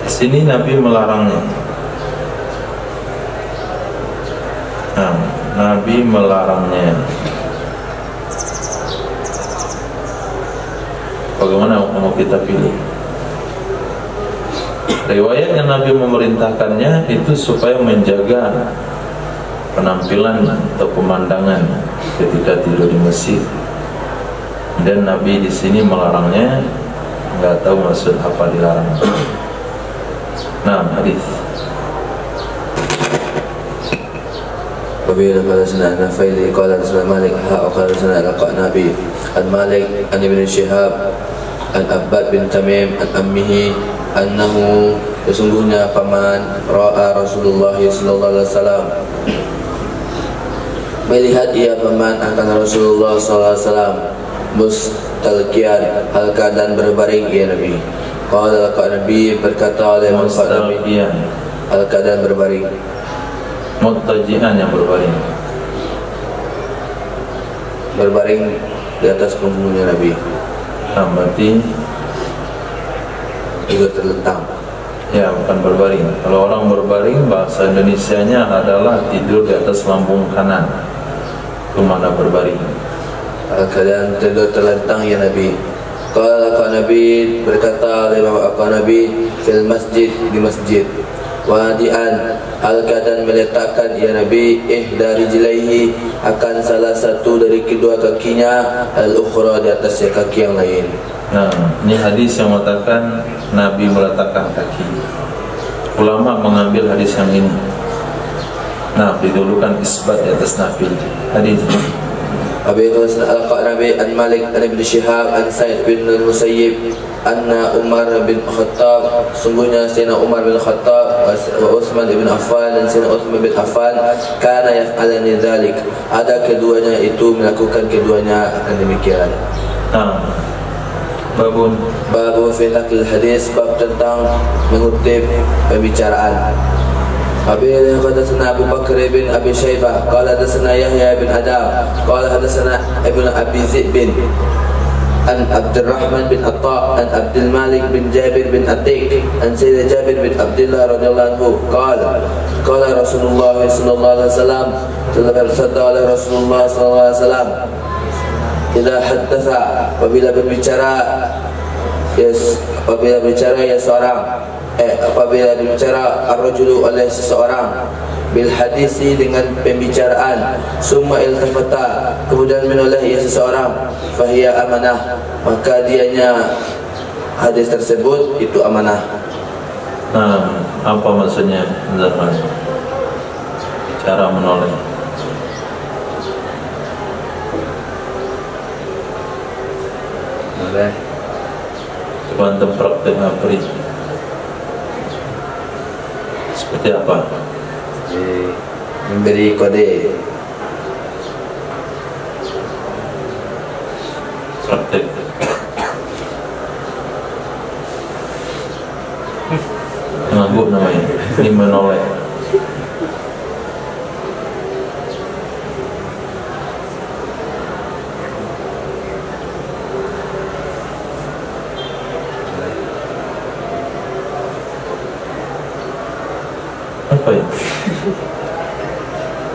Di sini Nabi melarangnya. Nah, Nabi melarangnya. Bagaimana mau kita pilih? Riwayat yang Nabi memerintahkannya itu supaya menjaga penampilan atau pemandangan ketika tidur di masjid. Dan Nabi di sini melarangnya, nggak tahu maksud apa dilarang. Nah, hadis. وبه قال سنة نفيل قال سنة مالك وقال سنة لقاء نبي المالك عن ابن شهاب عن أباد بن تميم عن أمه أنه sesungguhnya paman ra'a Rasulullah sallallahu alaihi wasallam melihat ia paman akan Rasulullah sallallahu alaihi wasallam mustalqiyan hal keadaan berbaring ia Nabi. Qala Nabi berkata oleh Nabi hal keadaan berbaring. Muttaji'an yang berbaring. Berbaring di atas punggungnya Nabi. Nah, berarti juga terlentang. Ya, bukan berbaring. Kalau orang berbaring, bahasa Indonesianya adalah tidur di atas lambung kanan. Itu mana berbaring. Keadaan tidur terlentang ya Nabi. Qala Nabi berkata oleh Nabi fil masjid di masjid. Wadi'an al-keadaan meletakkan ya Nabi dari jilaihi akan salah satu dari kedua kakinya al-ukhra di atasnya kaki yang lain. Nah, ini hadis yang mengatakan Nabi meletakkan kaki. Ulama mengambil hadis yang ini. Nah, didulukan isbat di atas Nabi. Hadis Abi Qasim al-Qanabi an Malik an Ibn Shihab an Sa'id bin al-Musayyib anna Umar bin Khattab sungguhnya Sayyidina Umar bin Khattab wa Utsman bin Affan dan Sayyidina Utsman bin Affan kana yaf'alani dzalik, ada keduanya itu melakukan keduanya akan demikian. Babu fi naql hadis, bab tentang mengutip pembicaraan. Abi hadatsana Abu Bakar bin Abi Syaibah qala hadatsana Yahya bin Adam qala hadatsana Ibnu Abi Zaid bin an Abdurrahman bin Atta an Abdul Malik bin Jabir bin Atiq an Sayyidina Jabir bin Abdullah radhiyallahu anhu qala Rasulullah sallallahu alaihi wasallam telah Rasulullah sallallahu alaihi wasallam idza haddatsa apabila berbicara apabila berbicara ar-rajulu oleh seseorang bil hadisi dengan pembicaraan summa iltafata kemudian menoleh ia seseorang fahiya amanah, maka dianya hadis tersebut itu amanah. Nah, apa maksudnya Zaman? Cara menoleh. Boleh. Coba antum praktek ngapri. Seperti apa? Memberi kode. Praktek. Ngangguk namanya. Ini menoleh. Apa ya?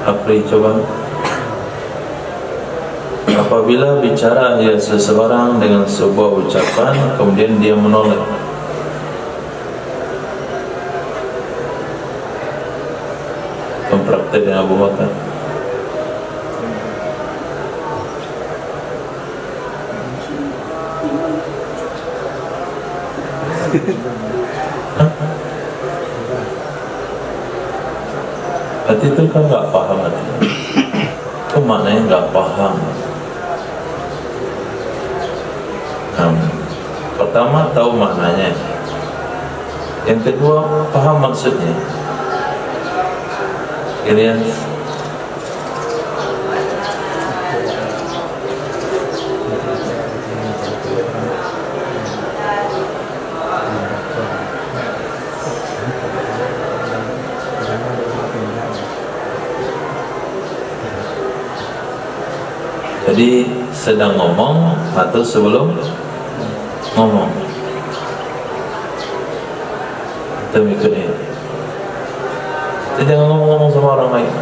Apri coba. Apabila bicara ya seseorang dengan sebuah ucapan kemudian dia menoleh. Mempraktek dengan Abu Bakar. Hati itu kan nggak paham hati. Itu maknanya nggak paham. Pertama tahu maknanya. Yang kedua paham maksudnya. Kalian jadi sedang ngomong atau sebelum ngomong kita mengikuti. Kita jangan ngomong-ngomong sama orang lain.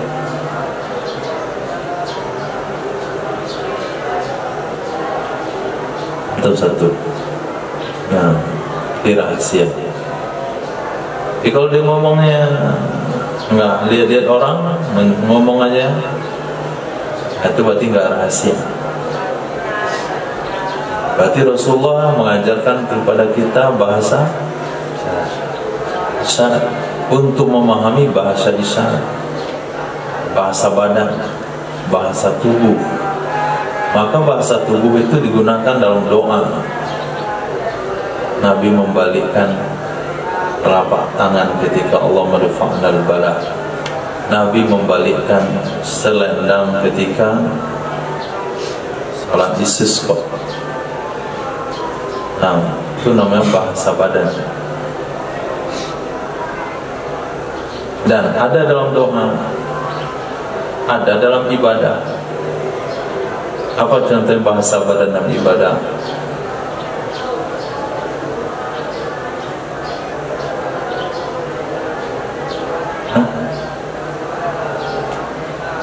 Itu satu. Nah, ini rahasia. Jadi kalau dia ngomongnya nggak lihat-lihat orang, ngomong aja, itu berarti nggak rahasia. Berarti Rasulullah mengajarkan kepada kita bahasa isyarat untuk memahami bahasa isyarat, bahasa badan, bahasa tubuh. Maka bahasa tubuh itu digunakan dalam doa. Nabi membalikkan telapak tangan ketika Allah merfa'nal bala. Nabi membalikkan selendang ketika salat istisqa. Nah, itu namanya bahasa badan. Dan ada dalam doa, ada dalam ibadah. Apa contoh bahasa badan dalam ibadah?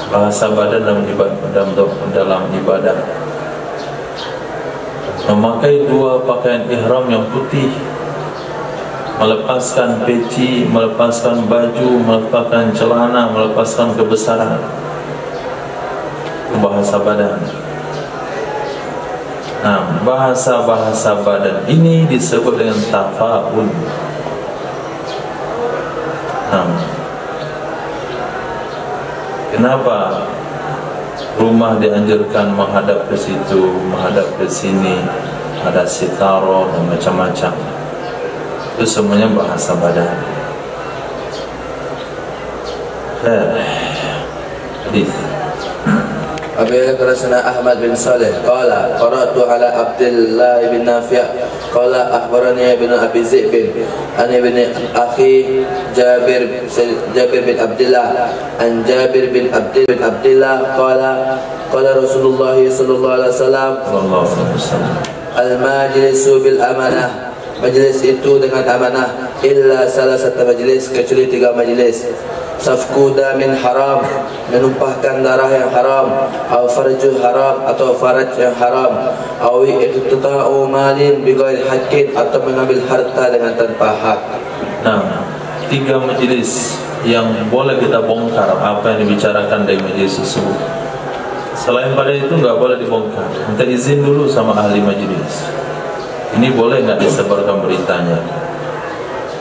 Bahasa badan dalam ibadah, memakai dua pakaian ihram yang putih, melepaskan peci, melepaskan baju, melepaskan celana, melepaskan kebesaran. Bahasa badan. Nah, bahasa badan ini disebut dengan tafa'ul. Kenapa rumah dianjurkan menghadap ke situ, menghadap ke sini, ada sitaro dan macam-macam? Itu semuanya bahasa badan. Hadis. Abi Al-Qarasana Ahmad bin Saleh qala qara'tu ala Abdullah bin Nafi' qala akhbarani ibn Abi Zaid an ibn akhi Jabir bin Abdullah an Jabir bin Abdullah qala Rasulullah sallallahu alaihi wasallam al-majlisu bil amanah, majlis itu dengan amanah, illa salah satu majlis, kecuali 3 majlis. Safku damin haram, menumpahkan darah yang haram, atau farju haram, atau faraj yang haram, atau iqtita'u malin bighairi haqqin, atau mengambil harta dengan tanpa hak. Nah, 3 majlis yang boleh kita bongkar apa yang dibicarakan dari majlis tersebut. Selain pada itu nggak boleh dibongkar. Minta izin dulu sama ahli majlis. Ini boleh nggak disebarkan beritanya?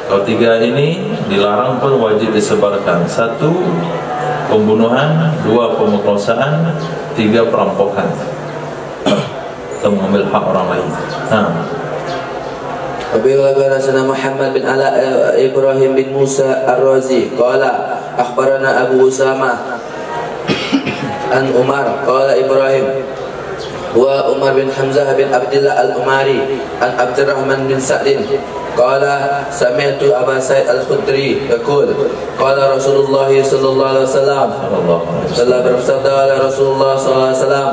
Kalau 3 ini dilarang pun wajib disebarkan. 1, pembunuhan, 2, pemerkosaan, 3, perampokan atau mengambil hak orang lain. Nah, Abi Al-Qarasana Muhammad bin Ala Ibrahim bin Musa Ar-Razi qala akhbarana Abu Usama an Umar qala Ibrahim wa Umar bin Hamzah bin Abdullah Al-Umari an Abdurrahman bin Sa'din qala sami'tu Aba Sa'id Al-Khudri yaqul qala Rasulullah sallallahu alaihi wasallam telah bersabda Rasulullah sallallahu alaihi wasallam,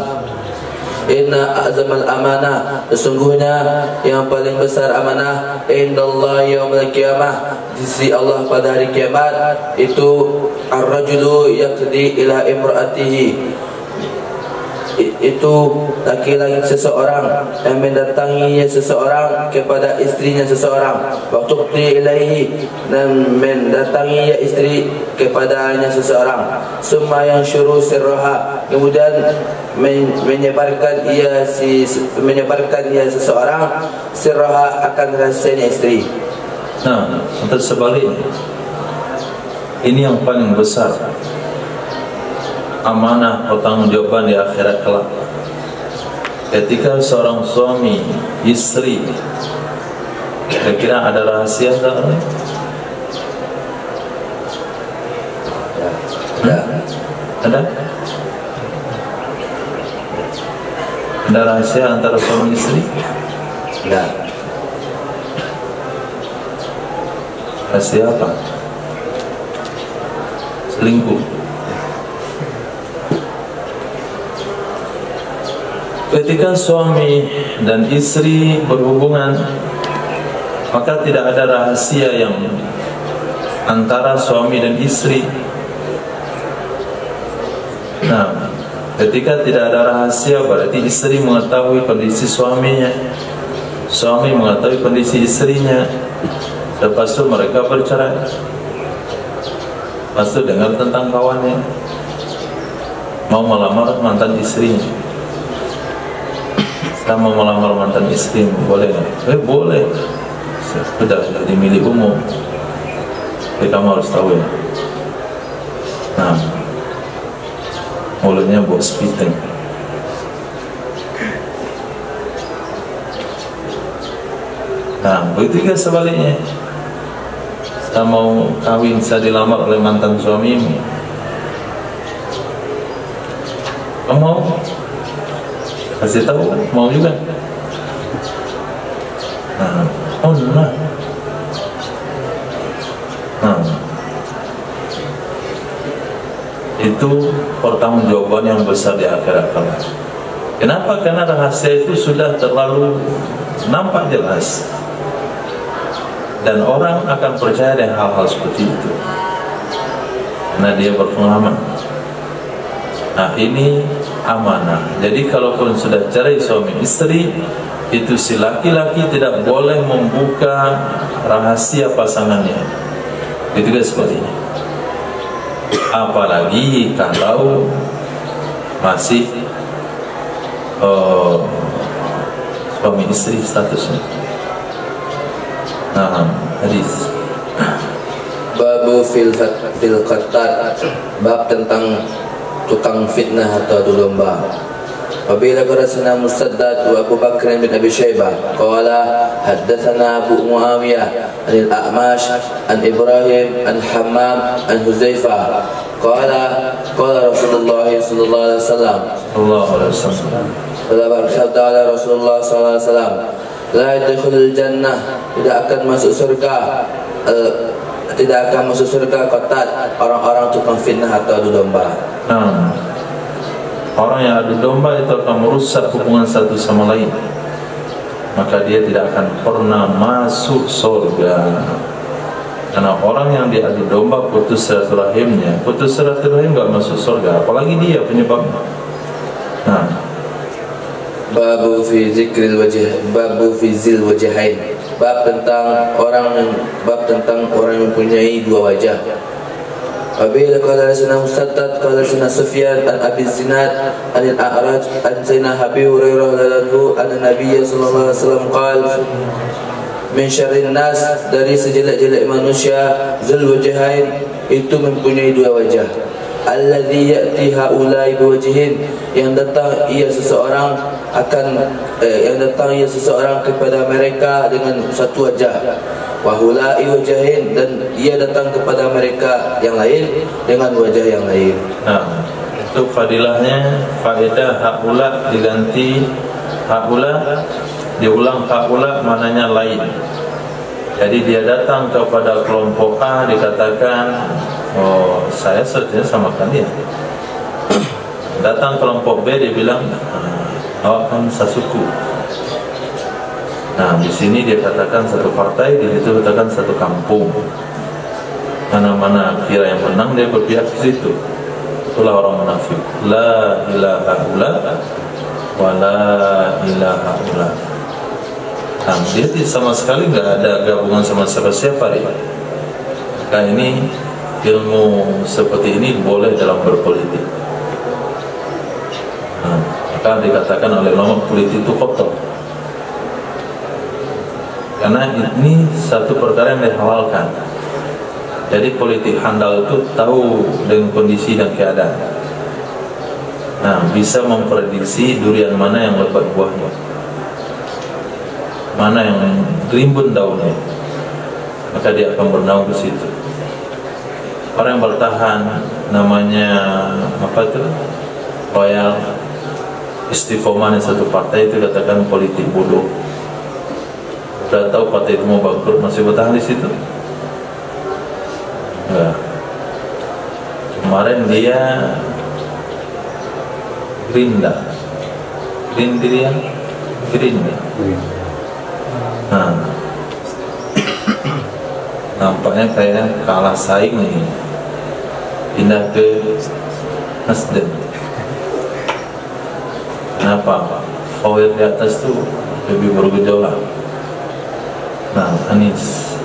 inna a'zamal amanah, sesungguhnya yang paling besar amanah, indallahi yaumil qiyamah, di sisi Allah pada hari kiamat, itu ar-rajulu yaqdi ila imra'atihi, itu laki-laki seseorang yang mendatangi seseorang kepada istrinya seseorang, waktu ilaihi, dan mendatangi istri kepadanya seseorang, summa yang syuruh sirraha, kemudian menyebarkan ia seseorang sirraha akan rahasianya istri. nah, untuk sebaliknya, ini yang paling besar amanah pertanggungjawaban di akhirat kelak. Ketika seorang suami istri, kira-kira ada rahasia tak? Ada? Ada rahasia antara suami istri? Tidak. Rahasia apa? Selingkuh. Ketika suami dan istri berhubungan, maka tidak ada rahasia yang antara suami dan istri. Nah, ketika tidak ada rahasia, berarti istri mengetahui kondisi suaminya, suami mengetahui kondisi istrinya. Lepas itu mereka bercerai. Lepas itu dengar tentang kawannya mau melamar mantan istrinya. Saya mau melamar mantan istri, boleh nggak? Boleh. Sudah jadi milik umum. Tapi kamu harus tahu ya. Nah, mulutnya buat spitting. Nah, begitu juga sebaliknya. Saya mau kawin, saya dilamar oleh mantan suamimu. Kamu mau? Kasih tahu, mau juga. Nah, oh nah. Nah, itu pertanggungjawaban yang besar di akhirat kelak. Kenapa? Karena rahasia itu sudah terlalu nampak jelas, dan orang akan percaya dengan hal-hal seperti itu karena dia berpengalaman. Nah, ini amanah. Jadi kalaupun sudah cerai suami istri, itu si laki-laki tidak boleh membuka rahasia pasangannya. Itu juga sepertinya. Apalagi kalau masih suami istri statusnya. Nah, hadis. Babu fil qattat, bab tentang tukang fitnah atau adu domba. Wabila qarasana Musaddad wa Abu Bakr bin Abi Shaybah qala haddatsana Abu Muawiyah an al-A'mash an Ibrahim an Hammam an Huzaifah qala Rasulullah sallallahu alaihi wasallam telah bersabda Rasulullah sallallahu alaihi wasallam, la yadkhulul jannah, tidak akan masuk surga qattat, orang-orang tukang fitnah atau adu domba. Orang yang adu domba itu akan merusak hubungan satu sama lain, maka dia tidak akan pernah masuk surga. Karena orang yang diadu domba putus silaturahimnya, putus silaturahim nggak masuk surga, apalagi dia penyebabnya. Nah, Babu fi zikril wajh, babu fi zil wajhain, bab tentang orang yang mempunyai dua wajah. Wabila qala lana Musaddad qala lana Sufyan an Abi Zinad an al-A'raj an Sayyidina Abi Hurairah radhiyallahu anhu an-nabiy sallallahu alaihi wasallam qala min syarrin nas, dari sejelek-jelek manusia, zul wajhain, itu mempunyai dua wajah. Alladzi ya'ti haula'i biwajhin, yang datang ia seseorang kepada mereka dengan satu wajah. Wa haula'i wajhain, dan ia datang kepada mereka yang lain dengan wajah yang lain. nah, itu fadilahnya, faedah haula diganti haula, diulang haula maknanya lain. Jadi dia datang kepada kelompok A, dikatakan, oh saya sebenarnya sama kalian. Datang kelompok B, dia bilang, awak kan sasuku. Nah, di sini dia katakan satu partai, di situ katakan satu kampung. Mana-mana kira yang menang, dia berpihak ke situ. Itulah orang munafik. La ilaha illa wa la ilaha illa. Nah, dia sama sekali nggak ada gabungan sama siapa-siapa dia. Nah, ini ilmu seperti ini boleh dalam berpolitik. Nah, maka dikatakan oleh ulama politik itu kotor. Karena ini satu perkara yang dihalalkan. Jadi politik handal itu tahu dengan kondisi dan keadaan. Nah, bisa memprediksi durian mana yang lebat buahnya, mana yang rimbun daunnya, maka dia akan bernaung ke situ. Orang yang bertahan, namanya apa itu, loyal, istiqomah satu partai, itu katakan politik bodoh. Sudah tahu partai itu mau bangkrut, masih bertahan di situ? Enggak. Kemarin dia Gerinda. Nah, nampaknya kayak kalah saing ini, pindah ke Nasdem. Kenapa? Fawir di atas tuh lebih bergejolak. Nah, Anies,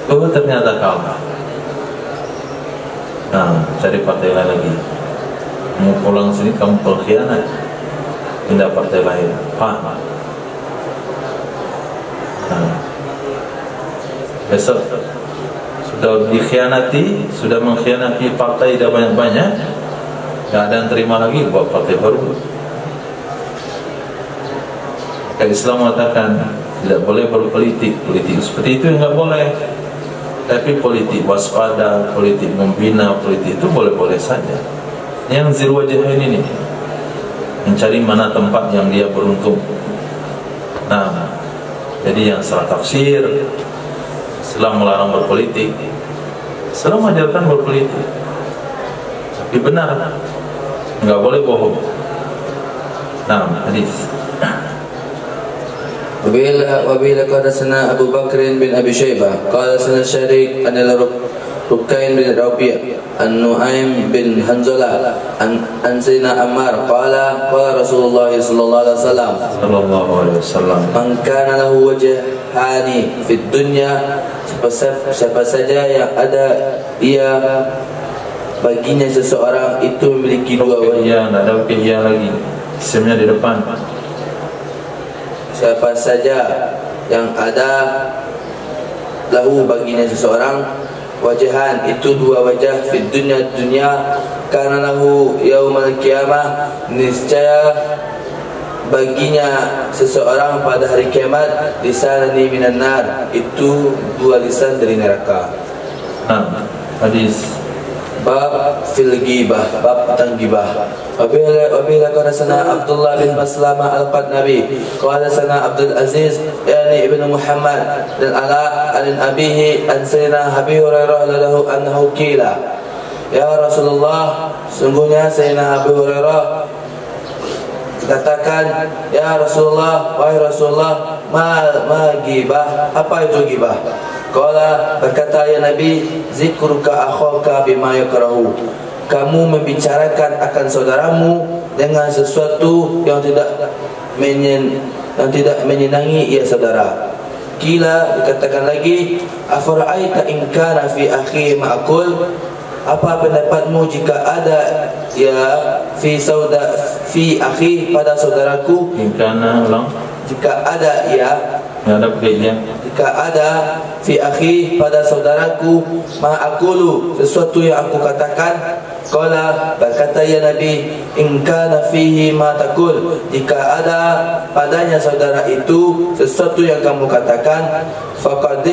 oh ternyata kalah. Nah, cari partai lain lagi. Mau pulang sini kamu pengkhianat, pindah partai lain. Nah, besok atau dikhianati, sudah mengkhianati partai dah banyak-banyak, tak ada yang terima lagi, buat partai baru. Islam mengatakan tidak boleh berpolitik. Politik seperti itu enggak boleh. Tapi politik waspada, politik membina, politik itu boleh-boleh saja. Yang zilwajahain ini mencari mana tempat yang dia beruntung. Nah, jadi yang salah tafsir, Islam melarang berpolitik, Islam mengajarkan berpolitik, tapi benar, enggak boleh bohong. Nah, hadis. وبه قال سنا أبو بكر بن أبي شيبة قال سنا الشريك أن ركين بن ربيع عن نعيم بن حنظلة عن سيدنا عمار قال رسول الله صلى الله عليه وسلم من كان له وجهان في الدنيا, siapa saja yang ada ia baginya seseorang itu memiliki dua wajah. Ya, tidak ada ya lagi, isimnya di depan. Siapa saja yang ada lahu baginya seseorang wajahan, itu dua wajah, fid dunia karena lahu yaumal qiyamah, niscaya baginya seseorang pada hari kiamat lisanani minan nar, itu dua lisan dari neraka. Hadis bab fil ghibah, bab tentang ghibah. Wabila qala sana Abdullah bin Maslamah al-Qadnabi qala sana Abdul Aziz yani ibnu Muhammad dan ala an abihi an sayyidina Abi Hurairah lahu annahu qila ya Rasulullah, sungguhnya sayyidina Abi Hurairah katakan, ya Rasulullah, wahai Rasulullah, ma ghibah, apa itu ghibah? Qala, berkata ya Nabi, zikruka akhaka bima yakrahu, kamu membicarakan akan saudaramu dengan sesuatu yang tidak menyenangi ia saudara. Kila, dikatakan lagi, afara'aita in kana fi akhi ma'kul, apa pendapatmu jika ada ya fi akhi pada saudaraku, jika ada ya jika ada fi akhi pada saudaraku ma'akulu, sesuatu yang aku katakan. Qala, berkata ya Nabi, in kana fihi ma taqul, jika ada padanya saudara itu sesuatu yang kamu katakan, faqad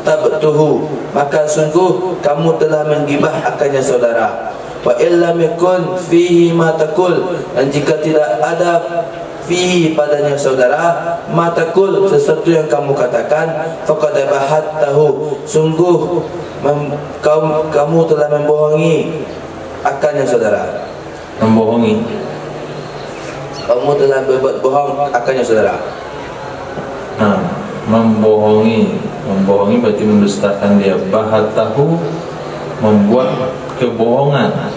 tabtuhu, maka sungguh kamu telah menggibah akannya saudara. Wa illam yakun fihi ma taqul, dan jika tidak ada fihi padanya saudara ma taqul, sesuatu yang kamu katakan, faqad bahattahu, sungguh kamu telah membohongi akannya saudara. Membohongi, kamu telah berbuat bohong akannya saudara. Membohongi berarti mendustakan dia. Bahatahu, membuat kebohongan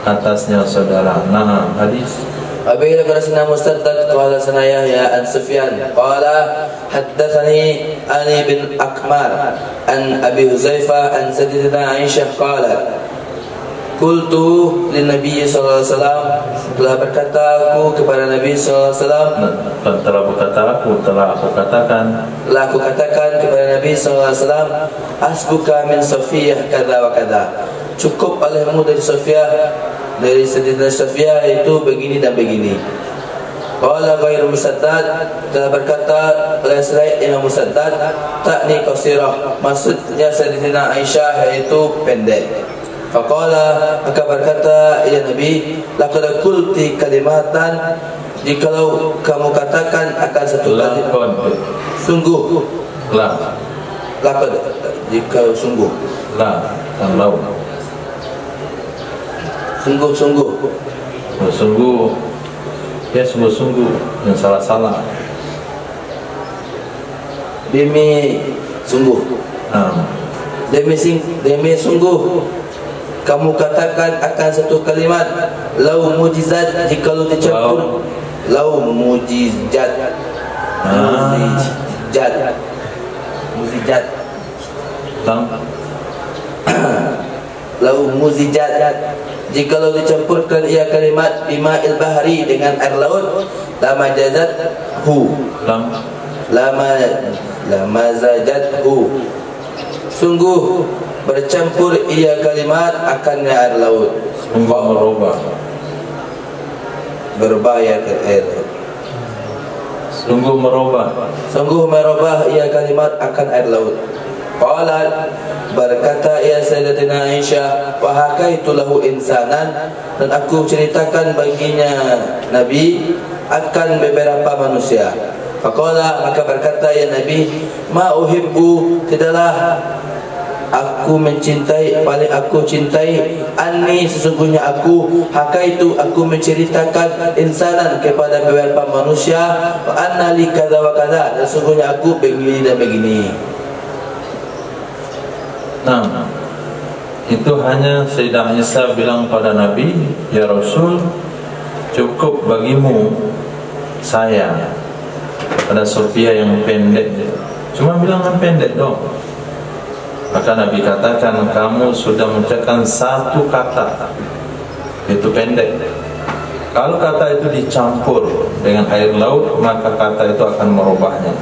atasnya saudara. Nah, hadis Abi Al-Qarasna Mustaddad qala sana Yahya an Sufyan qala haddatsani Ali bin Akmar an Abi Huzaifah an Sayyidatina Aisyah qalat qultu lin Nabi sallallahu alaihi wasallam, telah berkata aku kepada Nabi sallallahu alaihi wasallam, telah aku katakan kepada Nabi sallallahu alaihi wasallam, asbuka min Safiyah kadza wa kadza, cukup olehmu dari Safiyah, dari Sayyidatina Safiyah itu begini dan begini. Qala ghairu Musaddad, telah berkata oleh selain Imam Musaddad, takni qasirah, maksudnya Sayyidatina Aisyah yaitu pendek. Faqala, maka berkata ya Nabi, laqad qulti kalimatan, jikalau kamu katakan akan satu kalimat, sungguh laqad, jika sungguh kalau sungguh ya sungguh yang salah demi sungguh demi sungguh kamu katakan akan satu kalimat, lau mujizat, jikalau dicampur lau mujizat lau muzijat, jikalau dicampurkan ia kalimat bima'il bahri, dengan air laut, lama jazat hu, lama zajat hu, sungguh bercampur ia kalimat akannya air laut. Berubah ya ke air laut. Sungguh merubah ia kalimat akan air laut. Qalat, berkata ia Sayyidatina Aisyah, wa hakaitu lahu insanan, dan aku ceritakan baginya Nabi akan beberapa manusia. Faqala, maka berkata ya Nabi, ma uhibbu, tidaklah aku mencintai, paling aku cintai, anni, sesungguhnya aku, hakaitu, aku menceritakan, insanan, kepada beberapa manusia, wa anna li kadza wa kadza, dan sesungguhnya aku begini dan begini. Nah, itu hanya Sayyidah Aisyah bilang pada Nabi, ya Rasul, cukup bagimu saya. Pada Sofia yang pendek, cuma bilang yang pendek dong. Maka Nabi katakan, kamu sudah mengucapkan satu kata, itu pendek. Kalau kata itu dicampur dengan air laut, maka kata itu akan merubahnya.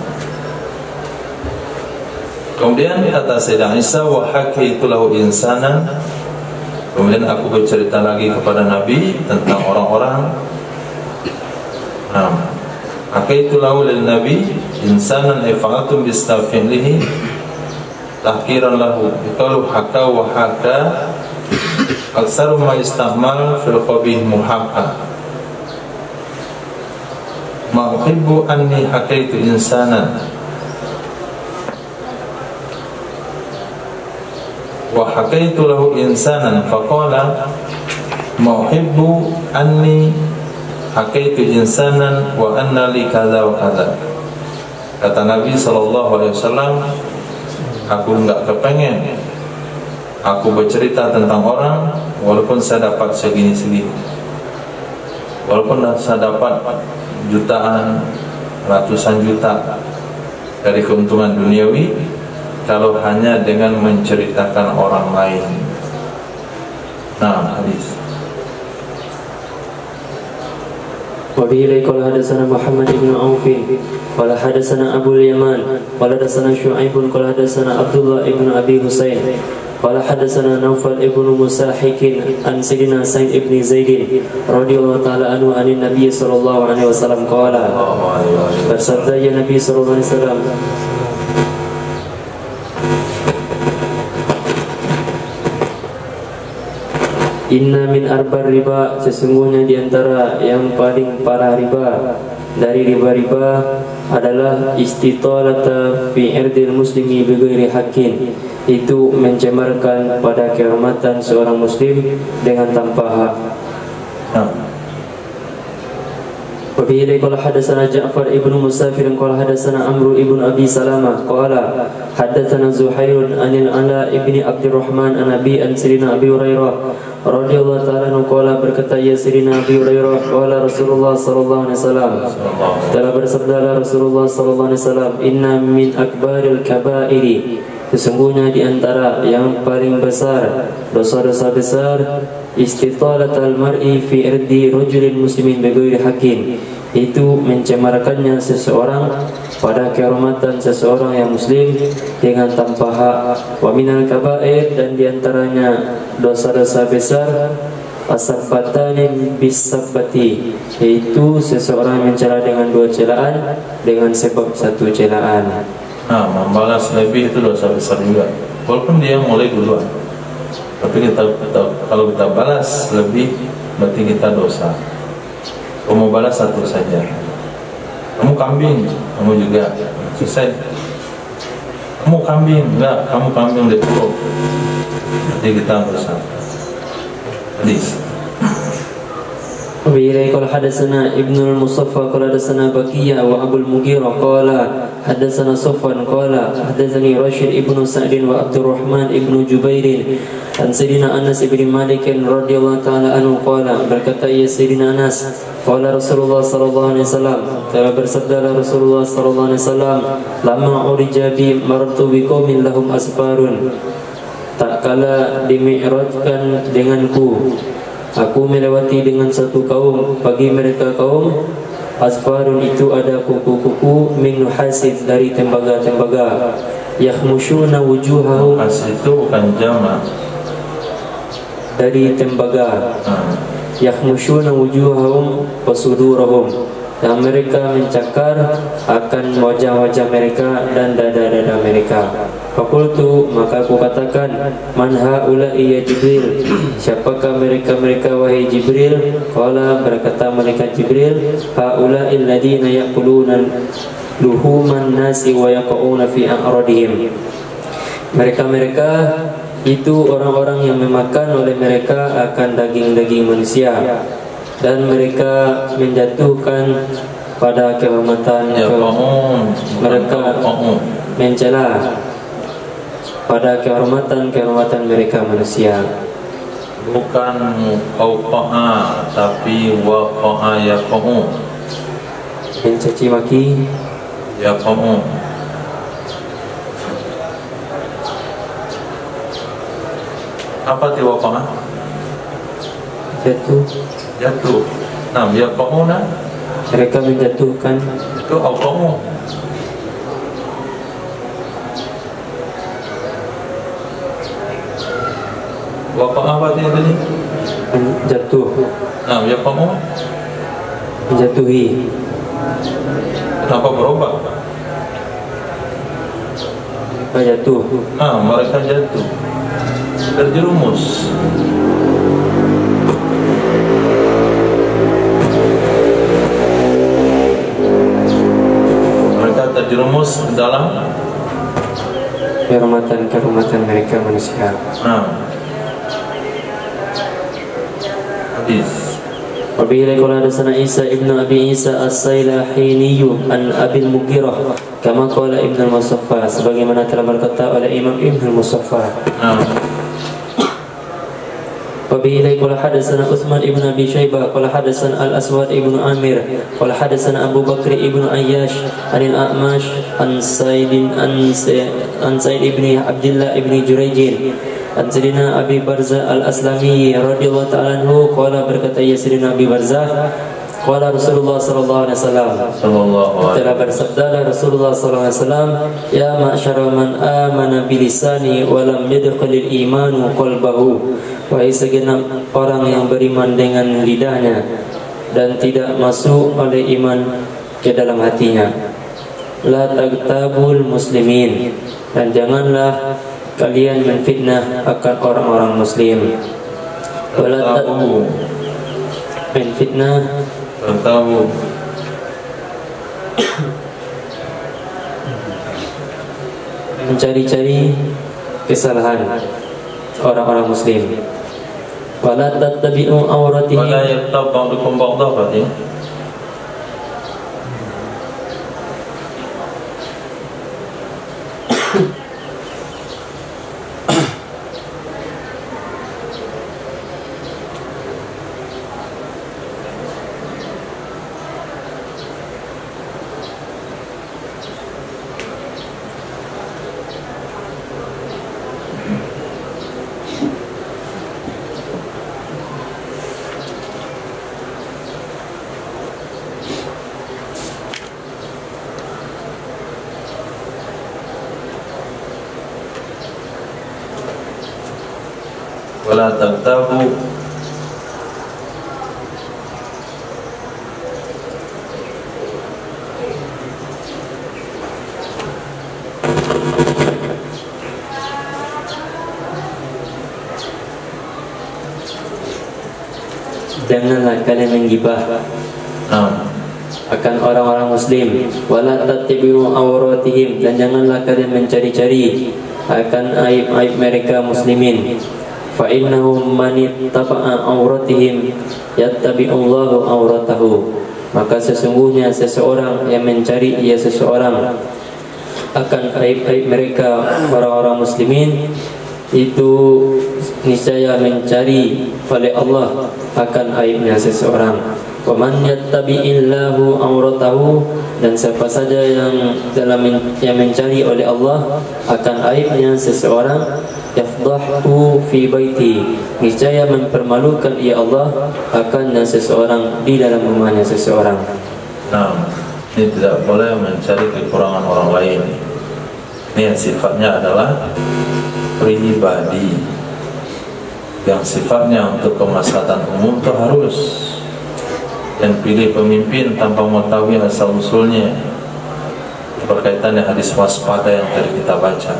Kemudian kata Sayyidah Aisyah, wa hakaitu lahu insanan, kemudian aku bercerita lagi kepada Nabi tentang orang-orang. Hakaitu lahu lil Nabi insanan ifa'atum bistafilihi tahkiran lahu. Kalau haka wa haka aksaru ma istahmal fil qabih muhaqqa. Ma uhibbu anni hakaitu insanan wa hakaitu lahu insanan faqala ma uhibbu anni hakaitu insanan wa anna li kadza wa kadza. Kata Nabi SAW, aku enggak kepengen aku bercerita tentang orang walaupun saya dapat segini-segini, walaupun saya dapat jutaan, ratusan juta dari keuntungan duniawi, kalau hanya dengan menceritakan orang lain. Nah, hadis. Wabihi qala hadatsana Muhammad ibn Auf qala hadatsana Abu Yaman qala hadatsana Syu'aib qala hadatsana Abdullah ibn Abi Husain qala hadatsana Naufal ibn Musahik an Sayyidina Sa'id ibn Zaid radhiyallahu ta'ala anhu anin Nabi sallallahu alaihi wasallam qala, bersabda ya Nabi sallallahu alaihi wasallam, inna min arbar riba, sesungguhnya diantara yang paling parah riba dari riba-riba adalah istitalata fi irdil muslimi bighairi haqqin, itu mencemarkan pada kehormatan seorang muslim dengan tanpa hak. Wabihi qala hadatsana Ja'far ibn Musafir qala hadatsana Amr ibn Abi Salamah qala hadatsana Zuhair anil Ala ibni Abdurrahman an Abi an Sayyidina Abi Hurairah radhiyallahu ta'ala anhu qala, berkata ya Sayyidina Abi Hurairah, qala Rasulullah sallallahu alaihi wasallam, telah bersabda Rasulullah sallallahu alaihi wasallam, inna min akbaril kabairi, sesungguhnya di antara yang paling besar dosa-dosa besar, istitalatul mar'i fi irdi rajulin muslimin bighairi haqqin, itu mencemarkannya seseorang pada kehormatan seseorang yang muslim dengan tanpa hak. Wa minal kabair, dan diantaranya dosa-dosa besar, asabbatani bisabbati, yaitu seseorang mencela dengan dua celaan dengan sebab satu celaan. Nah, membalas lebih itu dosa besar juga, walaupun dia mulai duluan. Tapi kalau kita balas lebih, berarti kita dosa. Kamu balas satu saja, kamu kambing, kamu juga selesai. Kamu kambing, enggak, kamu kambing dipukul, berarti kita dosa. Hadis. Wabihi qala hadatsana Ibnu al-Musaffaq qala hadatsana Baqiyah wa Abu al-Mughirah qala hadatsana Sufyan qala hadatsani Rashid ibnu Sa'd wa Abdurrahman ibnu Jubair an Sayyidina Anas ibn Malik radhiyallahu ta'ala anhu qala, berkata ya Sayyidina Anas, qala Rasulullah sallallahu alaihi wasallam, telah bersabda Rasulullah sallallahu alaihi wasallam, lama urija bi martu bi qaumin lahum asfarun, tak kala dimi'rajkan denganku, aku melewati dengan satu kaum, bagi mereka kaum asfarun itu ada kuku-kuku min nuhasin, dari tembaga-tembaga, yakhmushuna wujuhahum, As itu bukan jamak. dari tembaga, yakhmushuna wujuhahum wa sudurahum, dan mereka mencakar akan wajah-wajah mereka dan dada-dada mereka. Fakultu, maka aku katakan, man haula'i ya Jibril, siapakah mereka-mereka wahai Jibril? Qala, berkata malaikat Jibril, haula'i alladhina yaquluna luhuman nasi wa yaqauna fi a'radihim. Mereka-mereka itu orang-orang yang memakan oleh mereka akan daging-daging manusia, dan mereka menjatuhkan pada kehormatan mereka, mencela pada kehormatan mereka manusia. Bukan qawqa'a tapi waqa'a yaqa'u, mencaci maki, yaqa'u. Apa ti waqa'a? Jatuh. Nah, yaqa'una, mereka menjatuhkan. itu aqa'u. Waqa'a apa dia tadi? Jatuh, Nah, yaqa'u. menjatuhi. Kenapa berubah? Mereka jatuh. Nah, mereka jatuh, terjerumus. Mereka terjerumus dalam kehormatan mereka manusia. Hadis. Wabihi qala hadatsana Isa ibnu Abi Isa As-Sailahini an Abil Mughirah kama qala Ibnu Al-Musaffah, sebagaimana telah berkata oleh Imam Ibnu Al-Musaffah. Wabihi qala hadatsana Utsman ibnu Abi Syaibah qala hadatsana Al-Aswad ibnu Amir qala hadatsana Abu Bakr ibnu Ayyash anil A'mash an Sa'id ibni Abdullah ibni Jurayj an Sayyidina Abi Barzah Al-Aslami radhiyallahu ta'ala anhu qala, berkata ya Sayyidina Abi Barzah, qala Rasulullah sallallahu alaihi wasallam, telah bersabda Rasulullah sallallahu alaihi wasallam, ya ma'syara man amana bilisani wa lam yadkhulil imanu qalbahu, wahai segenap orang yang beriman dengan lidahnya dan tidak masuk oleh iman ke dalam hatinya. La tagtabul muslimin, dan janganlah kalian menfitnah akan orang-orang muslim. Wala tabu, menfitnah, tabu, mencari-cari kesalahan orang-orang muslim. Wala tattabi'u awratihim, wala yattab ba'dukum ba'dha, berarti wala tagtabu janganlah kalian menggibah akan orang-orang muslim. Wala tattabi'u awratihim, dan janganlah kalian mencari-cari akan aib-aib mereka muslimin. Fa innahum man ittaba'a awratihim yattabi'ullahu awratahu, maka sesungguhnya seseorang yang mencari seseorang akan aib-aib mereka orang-orang muslimin, itu niscaya mencari oleh Allah akan aibnya seseorang. Wa man yattabi'illahu awratahu, dan siapa saja yang mencari oleh Allah akan aibnya seseorang, yafdahu fi baiti, niscaya mempermalukan ia Allah akan seseorang di dalam rumahnya seseorang. Ini tidak boleh mencari kekurangan orang lain. Ini yang sifatnya adalah pribadi, yang sifatnya untuk kemaslahatan umum itu harus. Dan pilih pemimpin tanpa mengetahui asal usulnya, berkaitan dengan hadis waspada yang tadi kita baca.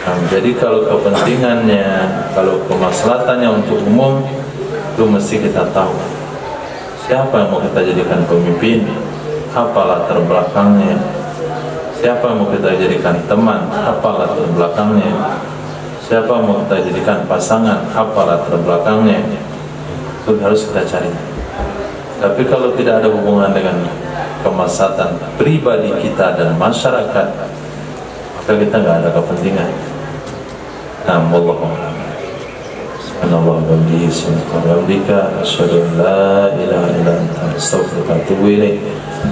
Nah, jadi kalau kepentingannya, kalau kemaslahatannya untuk umum, itu mesti kita tahu siapa yang mau kita jadikan pemimpin, apa latar belakangnya, siapa yang mau kita jadikan teman, apa latar belakangnya, siapa yang mau kita jadikan pasangan, apa latar belakangnya. Itu harus kita cari. Tapi kalau tidak ada hubungan dengan kemaslahatan pribadi kita dan masyarakat, maka kita nggak ada kepentingan. Nah, wallahu a'lam. Subhanallah wa bihamdihi, asyhadu an la ilaha illa anta, astaghfiruka wa atubu ilaik.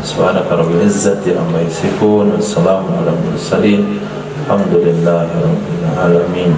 Subhanaka rabbil izzati amma yasifun, wassalamu ala mursalin, alhamdulillahi rabbil alamin.